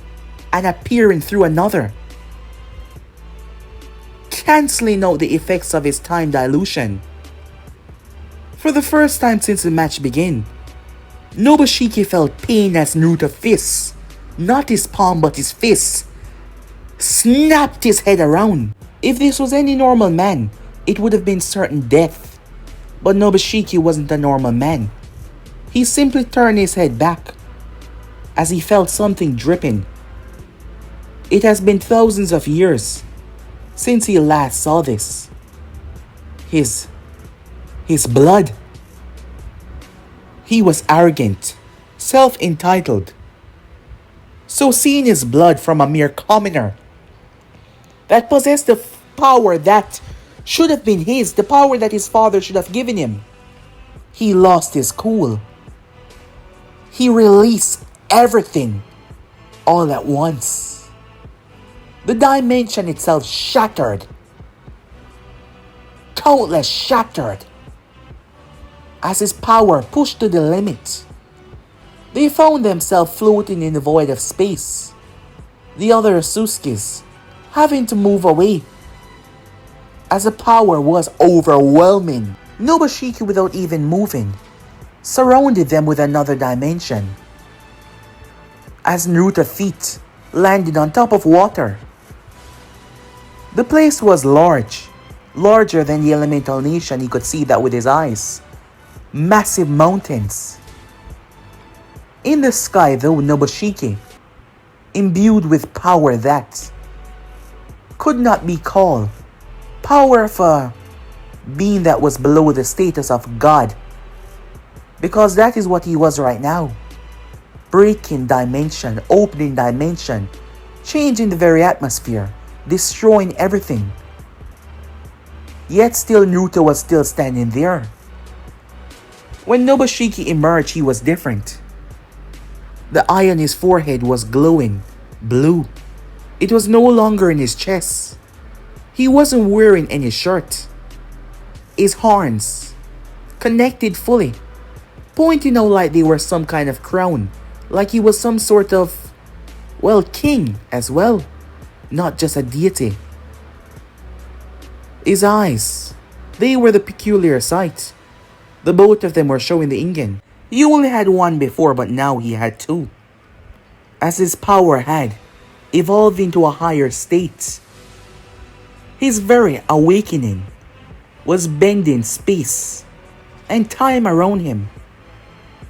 and appearing through another, cancelling out the effects of his time dilution. For the first time since the match began, Nobushiki felt pain as Naruto's fists, not his palm but his fists, snapped his head around. If this was any normal man, it would have been certain death. But Nobushiki wasn't a normal man. He simply turned his head back as he felt something dripping. It has been thousands of years since he last saw this. His blood. He was arrogant, self-entitled. So seeing his blood from a mere commoner that possessed the power that should have been his, the power that his father should have given him, he lost his cool. He released everything. all at once. The dimension itself shattered. Countless shattered. As his power pushed to the limit, they found themselves floating in the void of space. The other Otsutsukis having to move away as the power was overwhelming. Nobushiki, without even moving, surrounded them with another dimension. As Naruto's feet landed on top of water, the place was large, larger than the elemental nation. He could see that with his eyes. Massive mountains. In the sky, though, Nobushiki, imbued with power that could not be called power of a being that was below the status of God, because that is what he was right now. Breaking dimension, opening dimension, changing the very atmosphere, destroying everything. Yet still Naruto was still standing there. When Nobushiki emerged, he was different. The eye on his forehead was glowing blue. It was no longer in his chest. He wasn't wearing any shirt. His horns connected fully, pointing out like they were some kind of crown, like he was some sort of, king as well, not just a deity. His eyes, they were the peculiar sight. The both of them were showing the Ingen. He only had one before, but now he had two. As his power had evolved into a higher state, his very awakening was bending space and time around him.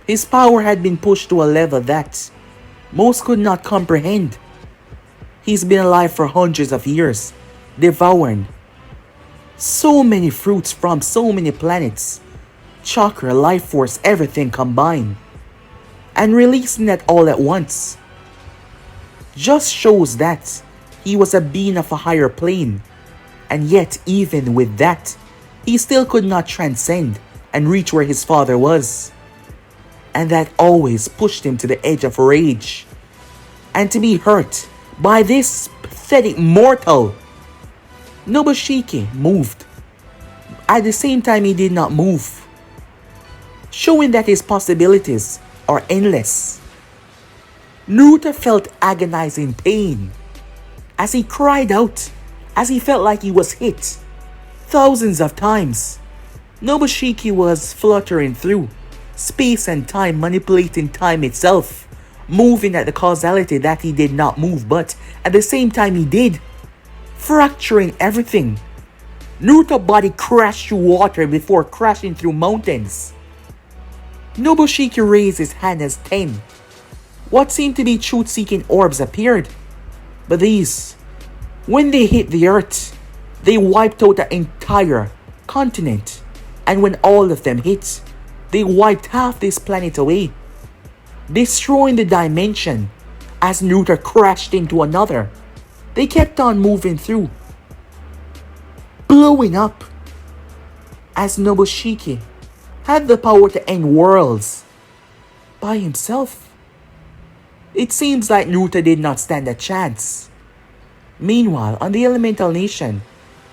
His power had been pushed to a level that most could not comprehend. He's been alive for hundreds of years, devouring so many fruits from so many planets, chakra, life force, everything combined, and releasing that all at once just shows that he was a being of a higher plane. And yet, even with that, he still could not transcend and reach where his father was. And that always pushed him to the edge of rage. And to be hurt by this pathetic mortal, Nobushiki moved. At the same time, he did not move, showing that his possibilities are endless. Naruto felt agonizing pain as he cried out, as he felt like he was hit thousands of times. Nobushiki was fluttering through space and time, manipulating time itself, moving at the causality that he did not move, but at the same time he did, fracturing everything. Naruto's body crashed through water before crashing through mountains. Nobushiki raised his hand as 10. What seemed to be truth-seeking orbs appeared, but these, when they hit the earth, they wiped out the entire continent, and when all of them hit, they wiped half this planet away, destroying the dimension as Naruto crashed into another. They kept on moving through, blowing up, as Nobushiki had the power to end worlds by himself. It seems like Naruto did not stand a chance. Meanwhile, on the elemental nation,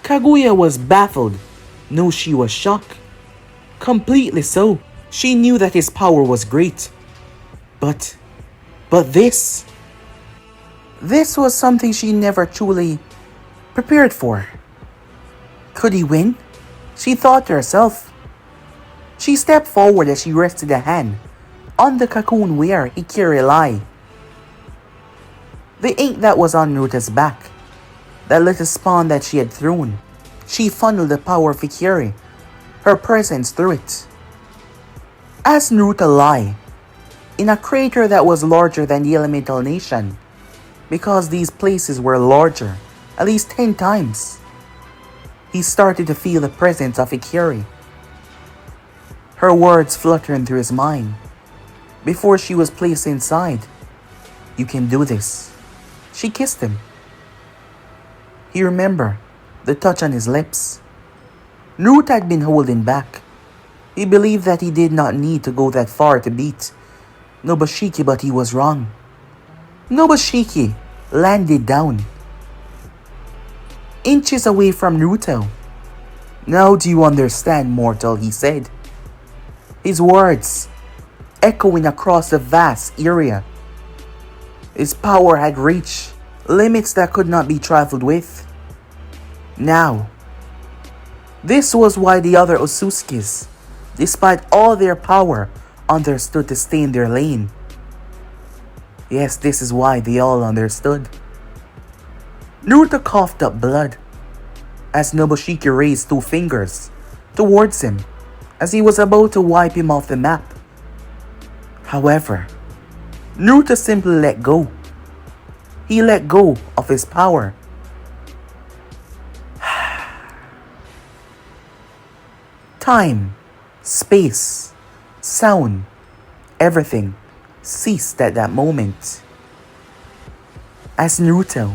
Kaguya was baffled. No, she was shocked. Completely so. She knew that his power was great. But this was something she never truly prepared for. Could he win? She thought to herself. She stepped forward as she rested a hand on the cocoon where Hikari lay. The ink that was on Naruto's back, that little spawn that she had thrown, she funneled the power of Hikari, her presence through it. As Naruto lay in a crater that was larger than the elemental nation, because these places were larger, at least 10 times, he started to feel the presence of Hikari. Her words fluttering through his mind before she was placed inside. You can do this. She kissed him. He remembered the touch on his lips. Naruto had been holding back. He believed that he did not need to go that far to beat Nobushiki, but he was wrong. Nobushiki landed down, inches away from Naruto. "Now do you understand, mortal?" he said. His words echoing across the vast area. His power had reached limits that could not be trifled with. Now, this was why the other Otsutsukis, despite all their power, understood to stay in their lane. Yes, this is why they all understood. Naruto coughed up blood as Nobushiki raised two fingers towards him as he was about to wipe him off the map. However, Naruto simply let go. He let go of his power. Time, space, sound, everything ceased at that moment. As Naruto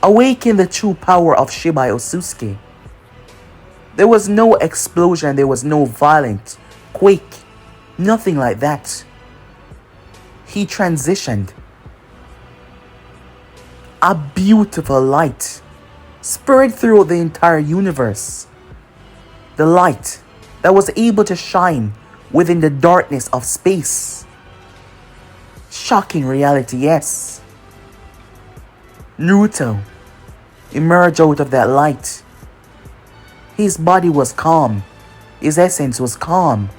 awakened the true power of Shibai Otsutsuki, there was no explosion, there was no violent quake, nothing like that. He transitioned. A beautiful light spread throughout the entire universe. The light that was able to shine within the darkness of space. Shocking reality, yes. Naruto emerged out of that light. His body was calm. His essence was calm.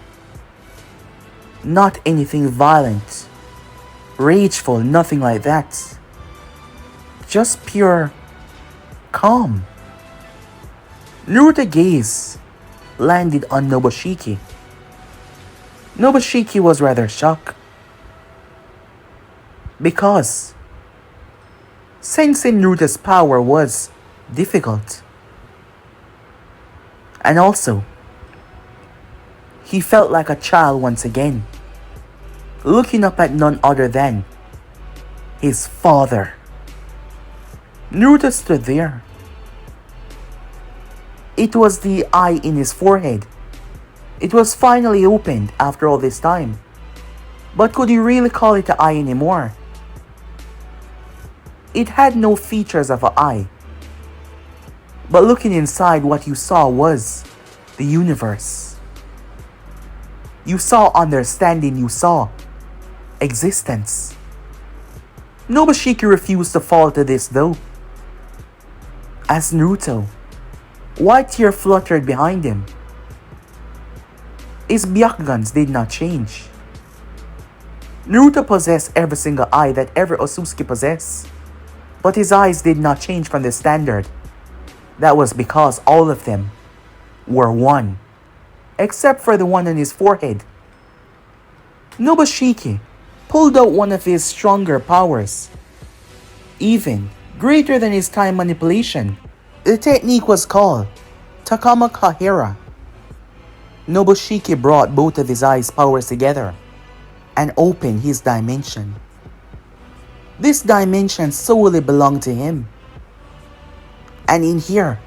Not anything violent, rageful, nothing like that. Just pure calm. Naruto's gaze landed on Nobushiki. Nobushiki was rather shocked because sensing Naruto's power was difficult. And also, he felt like a child once again, looking up at none other than his father. Naruto stood there. It was the eye in his forehead. It was finally opened after all this time. But could you really call it an eye anymore? It had no features of an eye. But looking inside, what you saw was the universe. You saw understanding, you saw existence. Nobushiki refused to fall to this though. As Naruto, white tear fluttered behind him. His Byakugans did not change. Naruto possessed every single eye that every Otsutsuki possessed, but his eyes did not change from the standard. That was because all of them were one, except for the one on his forehead. Nobushiki pulled out one of his stronger powers, even greater than his time manipulation. The technique was called Takama Kahera. Nobushiki brought both of his eyes' powers together and opened his dimension. This dimension solely belonged to him. And in here,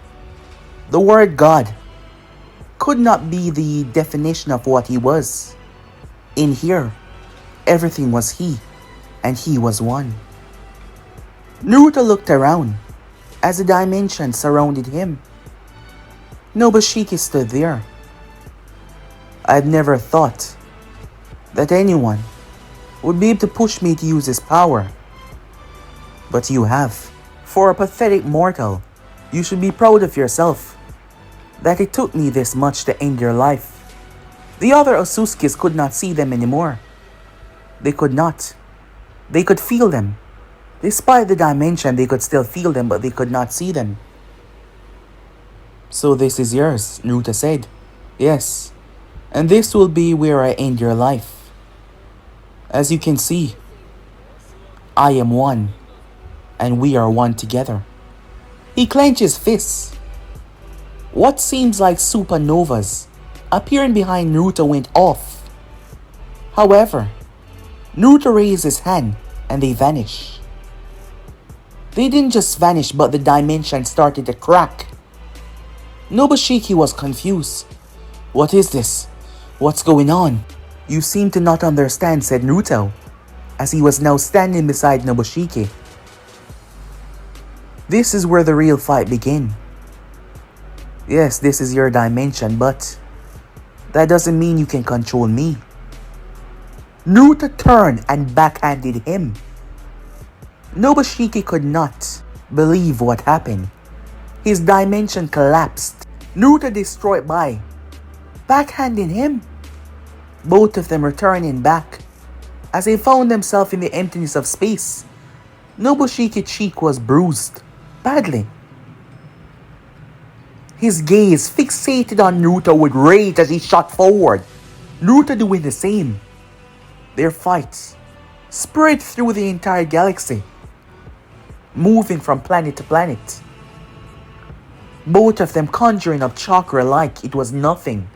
the word God could not be the definition of what he was. In here, everything was he, and he was one. Naruto looked around as the dimension surrounded him. Nobushiki stood there. I had never thought that anyone would be able to push me to use his power. But you have. For a pathetic mortal, you should be proud of yourself that it took me this much to end your life. The other Otsutsukis could not see them anymore. They could not. They could feel them. Despite the dimension, they could still feel them, but they could not see them. So this is yours, Naruto said. Yes, and this will be where I end your life. As you can see, I am one, and we are one together. He clenched his fists. What seems like supernovas appearing behind Naruto went off. However, Naruto raised his hand and they vanished. They didn't just vanish, but the dimension started to crack. Nobushiki was confused. What is this? What's going on? You seem to not understand, said Naruto. as he was now standing beside Nobushiki. This is where the real fight began. Yes, this is your dimension, but that doesn't mean you can control me. Naruto turned and backhanded him. Nobushiki could not believe what happened. His dimension collapsed. Naruto destroyed by backhanding him. Both of them returning back as they found themselves in the emptiness of space. Nobushiki's cheek was bruised badly. His gaze fixated on Naruto with rage as he shot forward. Naruto doing the same. Their fights spread through the entire galaxy, moving from planet to planet. Both of them conjuring up chakra like it was nothing,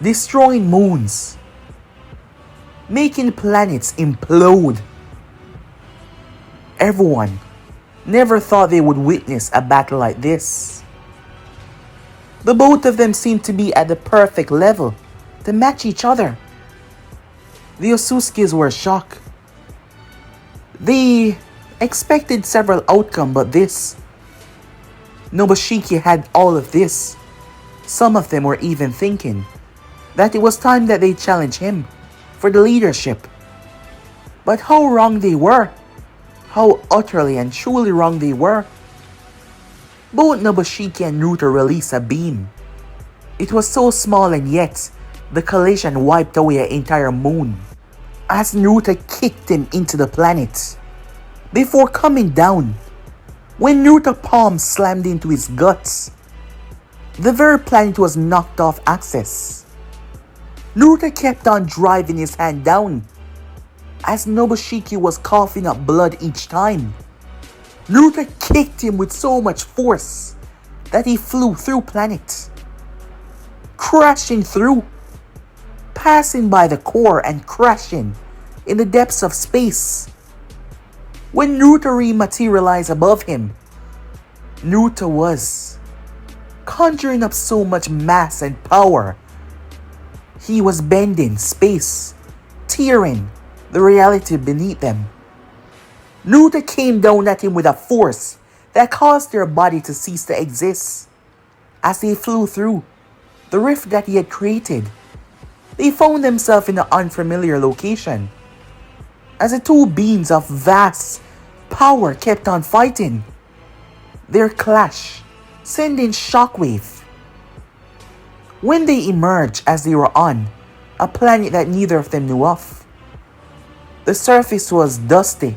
destroying moons, making planets implode. Everyone never thought they would witness a battle like this. The both of them seemed to be at the perfect level to match each other. The Otsutsukis were shocked. They expected several outcomes, but this. Nobushiki had all of this. Some of them were even thinking that it was time that they challenge him for the leadership. But how wrong they were. How utterly and truly wrong they were. Both Nobushiki and Naruto released a beam. It was so small, and yet the collision wiped away an entire moon as Naruto kicked him into the planet. Before coming down, when Naruto's palm slammed into his guts, the very planet was knocked off axis. Naruto kept on driving his hand down as Nobushiki was coughing up blood each time. Naruto kicked him with so much force that he flew through planet, crashing through, passing by the core and crashing in the depths of space. When Naruto rematerialized above him, Naruto was conjuring up so much mass and power. He was bending space, tearing the reality beneath them. Naruto came down at him with a force that caused their body to cease to exist. As they flew through the rift that he had created, they found themselves in an unfamiliar location. As the two beings of vast power kept on fighting, their clash sending shockwave. When they emerged as they were on a planet that neither of them knew of, the surface was dusty.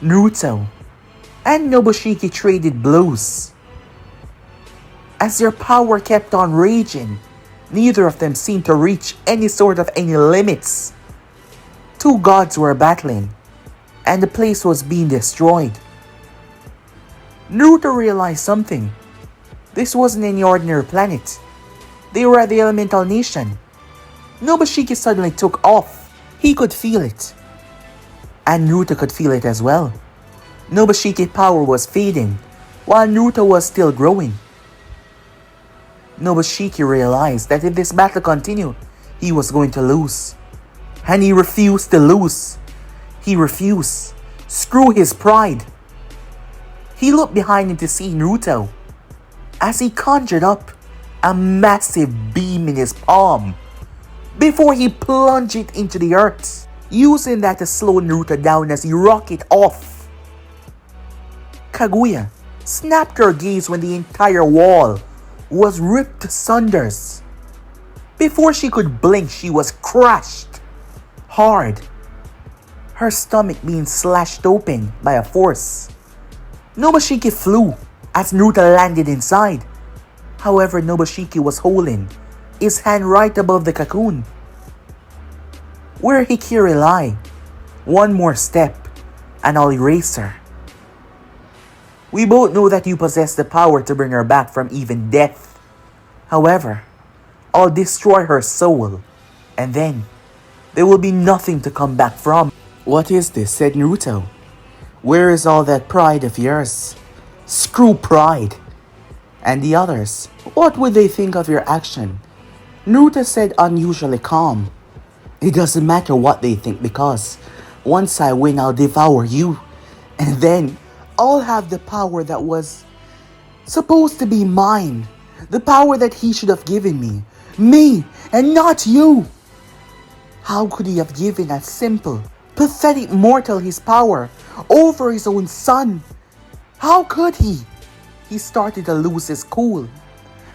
Naruto and Nobushiki traded blows. As their power kept on raging, neither of them seemed to reach any limits. Two gods were battling, and the place was being destroyed. Naruto realized something. This wasn't any ordinary planet. They were at the elemental nation. Nobushiki suddenly took off. He could feel it. And Naruto could feel it as well. Nobushiki's power was fading, while Naruto was still growing. Nobushiki realized that if this battle continued, he was going to lose. And he refused to lose. He refused. Screw his pride. He looked behind him to see Naruto as he conjured up a massive beam in his palm before he plunged it into the earth, using that to slow Naruto down as he rocketed off. Kaguya snapped her gaze when the entire wall was ripped to sunders. Before she could blink, she was crushed hard, her stomach being slashed open by a force. Nobushiki flew as Naruto landed inside. However, Nobushiki was holding his hand right above the cocoon where Hikiri lay. One more step and I'll erase her. We both know that you possess the power to bring her back from even death. However, I'll destroy her soul, and then there will be nothing to come back from. What is this? Said Naruto. Where is all that pride of yours? Screw pride. And the others, what would they think of your action? Naruto said, unusually calm. It doesn't matter what they think because once I win, I'll devour you. And then I'll have the power that was supposed to be mine. The power that he should have given me. Me and not you. How could he have given a simple, pathetic mortal his power over his own son? How could he? He started to lose his cool.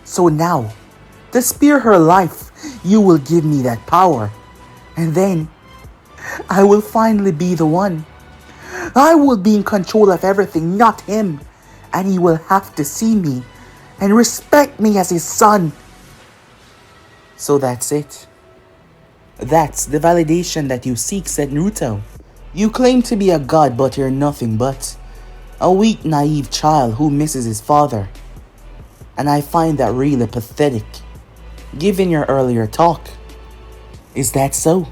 So now, to spare her life, you will give me that power. And then, I will finally be the one. I will be in control of everything, not him. And he will have to see me and respect me as his son. So that's it. That's the validation that you seek, said Naruto. You claim to be a god, but you're nothing but a weak, naive child who misses his father. And I find that really pathetic, given your earlier talk. Is that so?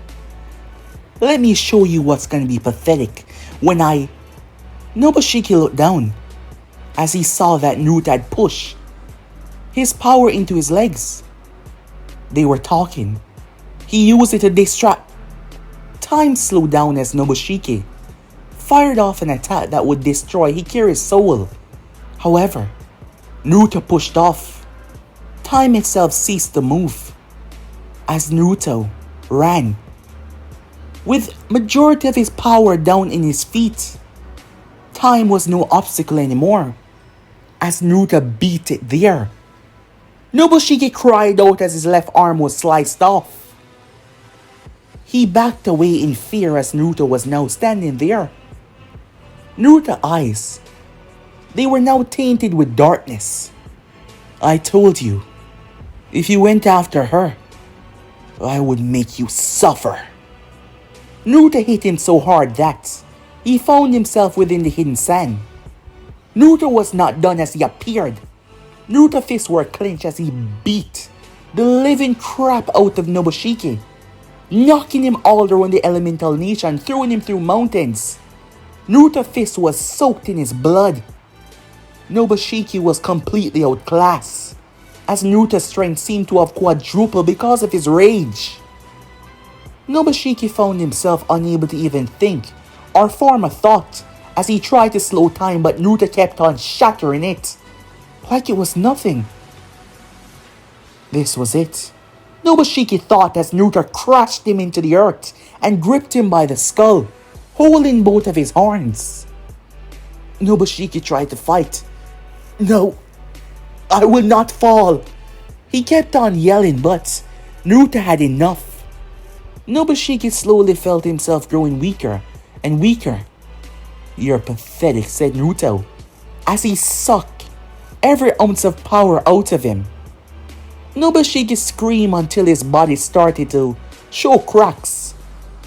Let me show you what's gonna be pathetic when Nobushiki looked down as he saw that Naruto had pushed his power into his legs. They were talking. He used it to distract. Time slowed down as Nobushiki fired off an attack that would destroy Hikari's soul. However, Naruto pushed off. Time itself ceased to move as Naruto ran with majority of his power down in his feet. Time was no obstacle anymore as Naruto beat it there. Nobushiki cried out as his left arm was sliced off. He backed away in fear as Naruto was now standing there. Naruto's eyes, they were now tainted with darkness. I told you, if you went after her, I would make you suffer. Naruto hit him so hard that he found himself within the hidden sand. Naruto was not done as he appeared. Naruto's fists were clenched as he beat the living crap out of Nobushiki, knocking him all around the elemental niche and throwing him through mountains. Naruto's fist was soaked in his blood. Nobushiki was completely outclassed, as Naruto's strength seemed to have quadrupled because of his rage. Nobushiki found himself unable to even think or form a thought as he tried to slow time, but Naruto kept on shattering it like it was nothing. This was it. Nobushiki thought as Naruto crashed him into the earth and gripped him by the skull, holding both of his horns. Nobushiki tried to fight. No, I will not fall. He kept on yelling, but Naruto had enough. Nobushiki slowly felt himself growing weaker and weaker. You're pathetic, said Naruto, as he sucked every ounce of power out of him. Nobushiki screamed until his body started to show cracks,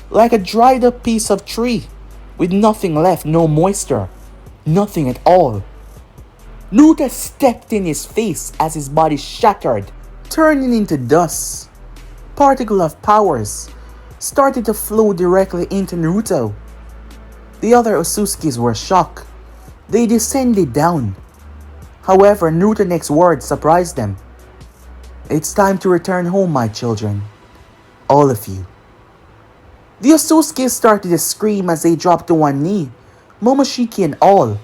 like a dried up piece of tree, with nothing left, no moisture, nothing at all. Naruto stepped in his face as his body shattered, turning into dust. Particles of powers started to flow directly into Naruto. The other Otsutsukis were shocked. They descended down. However, Naruto's next words surprised them. It's time to return home, my children. All of you. The Otsutsuki started to scream as they dropped to one knee. Momoshiki and all.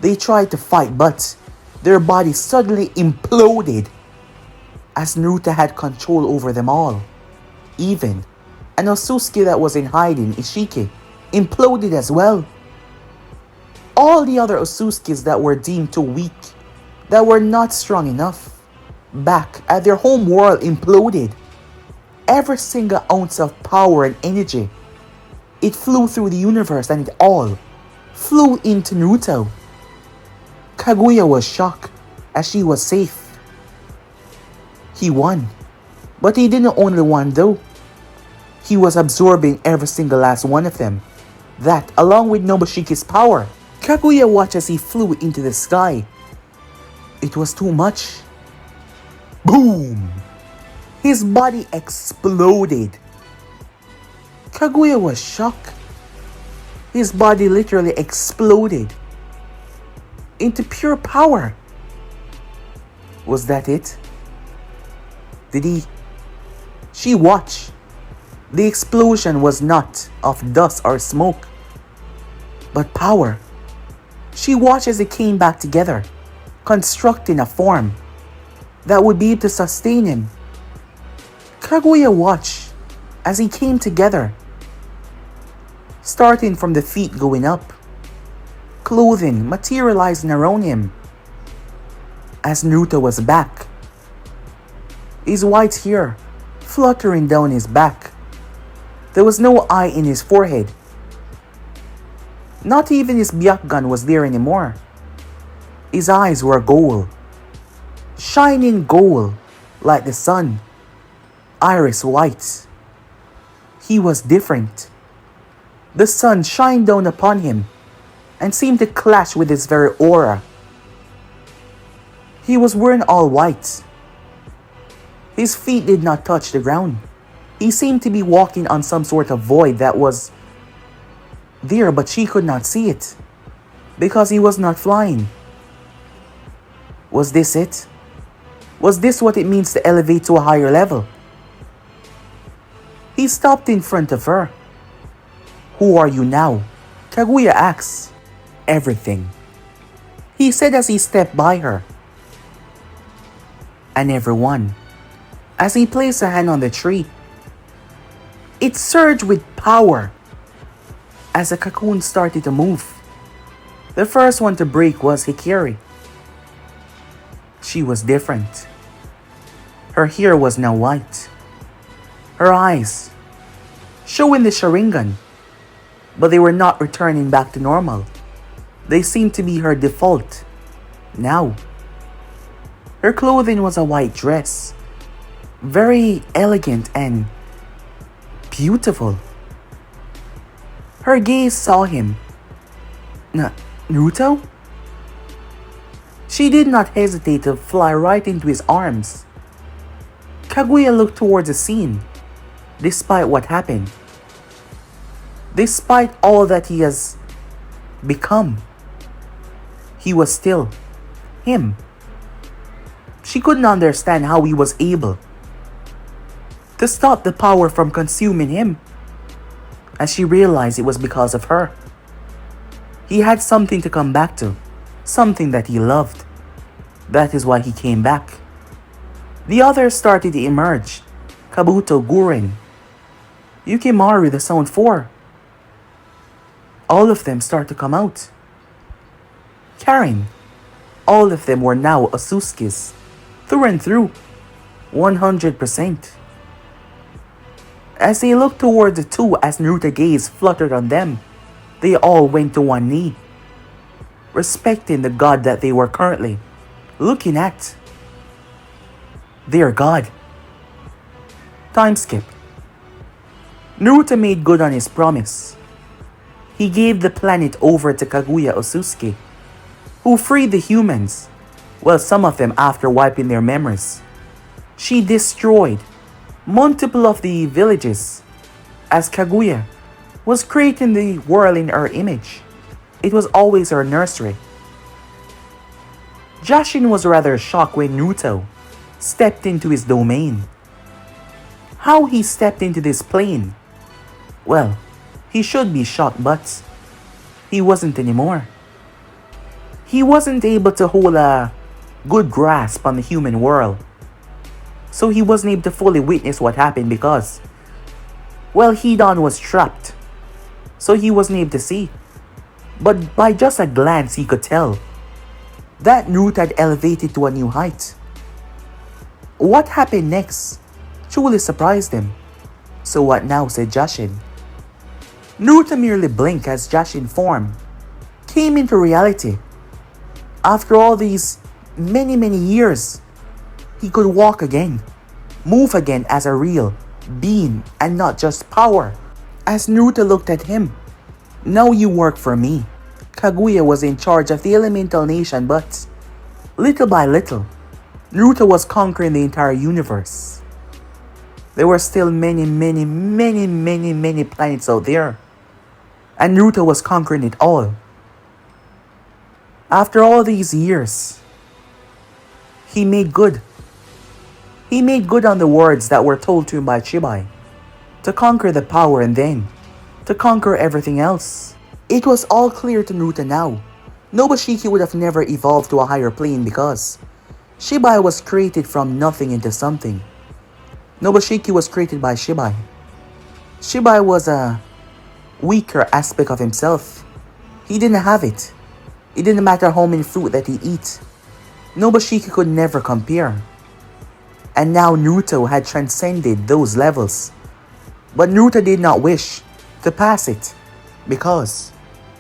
They tried to fight, but their bodies suddenly imploded as Naruto had control over them all. Even an Otsutsuki that was in hiding, Isshiki, imploded as well. All the other Otsutsukis that were deemed too weak, that were not strong enough, back at their home world imploded. Every single ounce of power and energy, it flew through the universe and it all flew into Naruto. Kaguya was shocked as she was safe. He won, but he didn't only win though. He was absorbing every single last one of them. That, along with Nobushiki's power, Kaguya watched as he flew into the sky. It was too much. Boom! His body exploded. Kaguya was shocked. His body literally exploded into pure power. Was that it? She watched The explosion was not of dust or smoke, but power. She watched as it came back together, constructing a form that would be able to sustain him. Kaguya watched as he came together, starting from the feet going up, clothing materializing around him. As Naruto was back, his white hair fluttering down his back. There was no eye in his forehead. Not even his Byakugan was there anymore. His eyes were gold, shining gold like the sun, iris white. He was different. The sun shined down upon him and seemed to clash with his very aura. He was wearing all white. His feet did not touch the ground. He seemed to be walking on some sort of void that was there, but she could not see it because he was not flying. Was this it? Was this what it means to elevate to a higher level? He stopped in front of her. "Who are you now?" Kaguya asked. "Everything," he said as he stepped by her. "And everyone," as he placed a hand on the tree. It surged with power as the cocoon started to move. The first one to break was Hikari. She was different. Her hair was now white. Her eyes showing the Sharingan, but they were not returning back to normal. They seemed to be her default now. Her clothing was a white dress, very elegant and beautiful. Her gaze saw him. Naruto? She did not hesitate to fly right into his arms. Kaguya looked towards the scene, despite what happened. Despite all that he has become, he was still him. She couldn't understand how he was able to stop the power from consuming him, as she realized it was because of her. He had something to come back to, something that he loved. That is why he came back. The others started to emerge. Kabuto, Guren, Yukimaru, the Sound 4. All of them start to come out. Karen. All of them were now Otsutsukis, through and through, 100%. As they looked toward the two, as Naruto's gaze fluttered on them, they all went to one knee, respecting the god that they were currently looking at. Their god. Time skip. Naruto made good on his promise. He gave the planet over to Kaguya Otsutsuki, who freed the humans, well, some of them after wiping their memories. She destroyed multiple of the villages, as Kaguya was creating the world in her image. It was always her nursery. Jashin was rather shocked when Naruto stepped into his domain. How he stepped into this plane? Well, he should be shocked, but he wasn't anymore. He wasn't able to hold a good grasp on the human world. So he wasn't able to fully witness what happened because, well, Hidan was trapped. So he wasn't able to see. But by just a glance he could tell that Naruto had elevated to a new height. What happened next truly surprised him. "So what now?" said Jashin. Naruto merely blinked as Jashin form came into reality. After all these many years, he could walk again, move again as a real being and not just power. As Naruto looked at him, "Now you work for me." Kaguya was in charge of the elemental nation, but little by little, Naruto was conquering the entire universe. There were still many planets out there, and Naruto was conquering it all. After all these years, he made good. He made good on the words that were told to him by Shibai, to conquer the power and then to conquer everything else. It was all clear to Naruto now. Nobushiki would have never evolved to a higher plane because Shibai was created from nothing into something. Nobushiki was created by Shibai. Shibai was a weaker aspect of himself. He didn't have it. It didn't matter how many fruit that he eat. Nobushiki could never compare. And now Naruto had transcended those levels. But Naruto did not wish to pass it because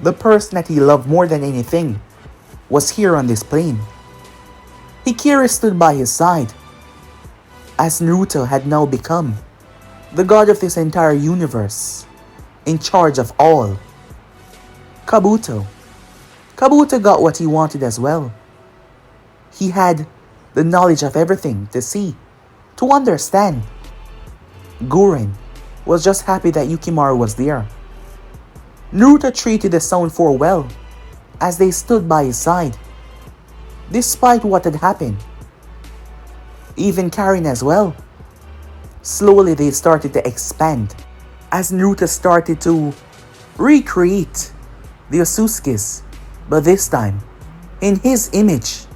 the person that he loved more than anything was here on this plane. Hikari stood by his side as Naruto had now become the god of this entire universe, in charge of all. Kabuto got what he wanted as well. He had the knowledge of everything to see, to understand. Gurren was just happy that Yukimaru was there. Naruto treated the Sound Four well as they stood by his side, despite what had happened. Even Karin as well. Slowly they started to expand as Naruto started to recreate the Otsutsukis, but this time in his image,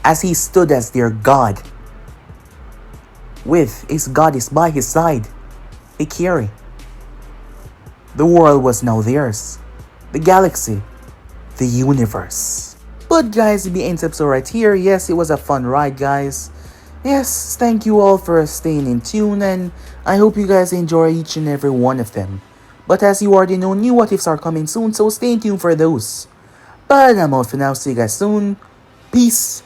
as he stood as their god, with his goddess by his side, Hikari. The world was now theirs, the galaxy, the universe. But guys, the end episode right here. Yes, it was a fun ride, guys. Yes, thank you all for staying in tune, and I hope you guys enjoy each and every one of them. But as you already know, new what ifs are coming soon, so stay tuned for those. But I'm out for now. See you guys soon. Peace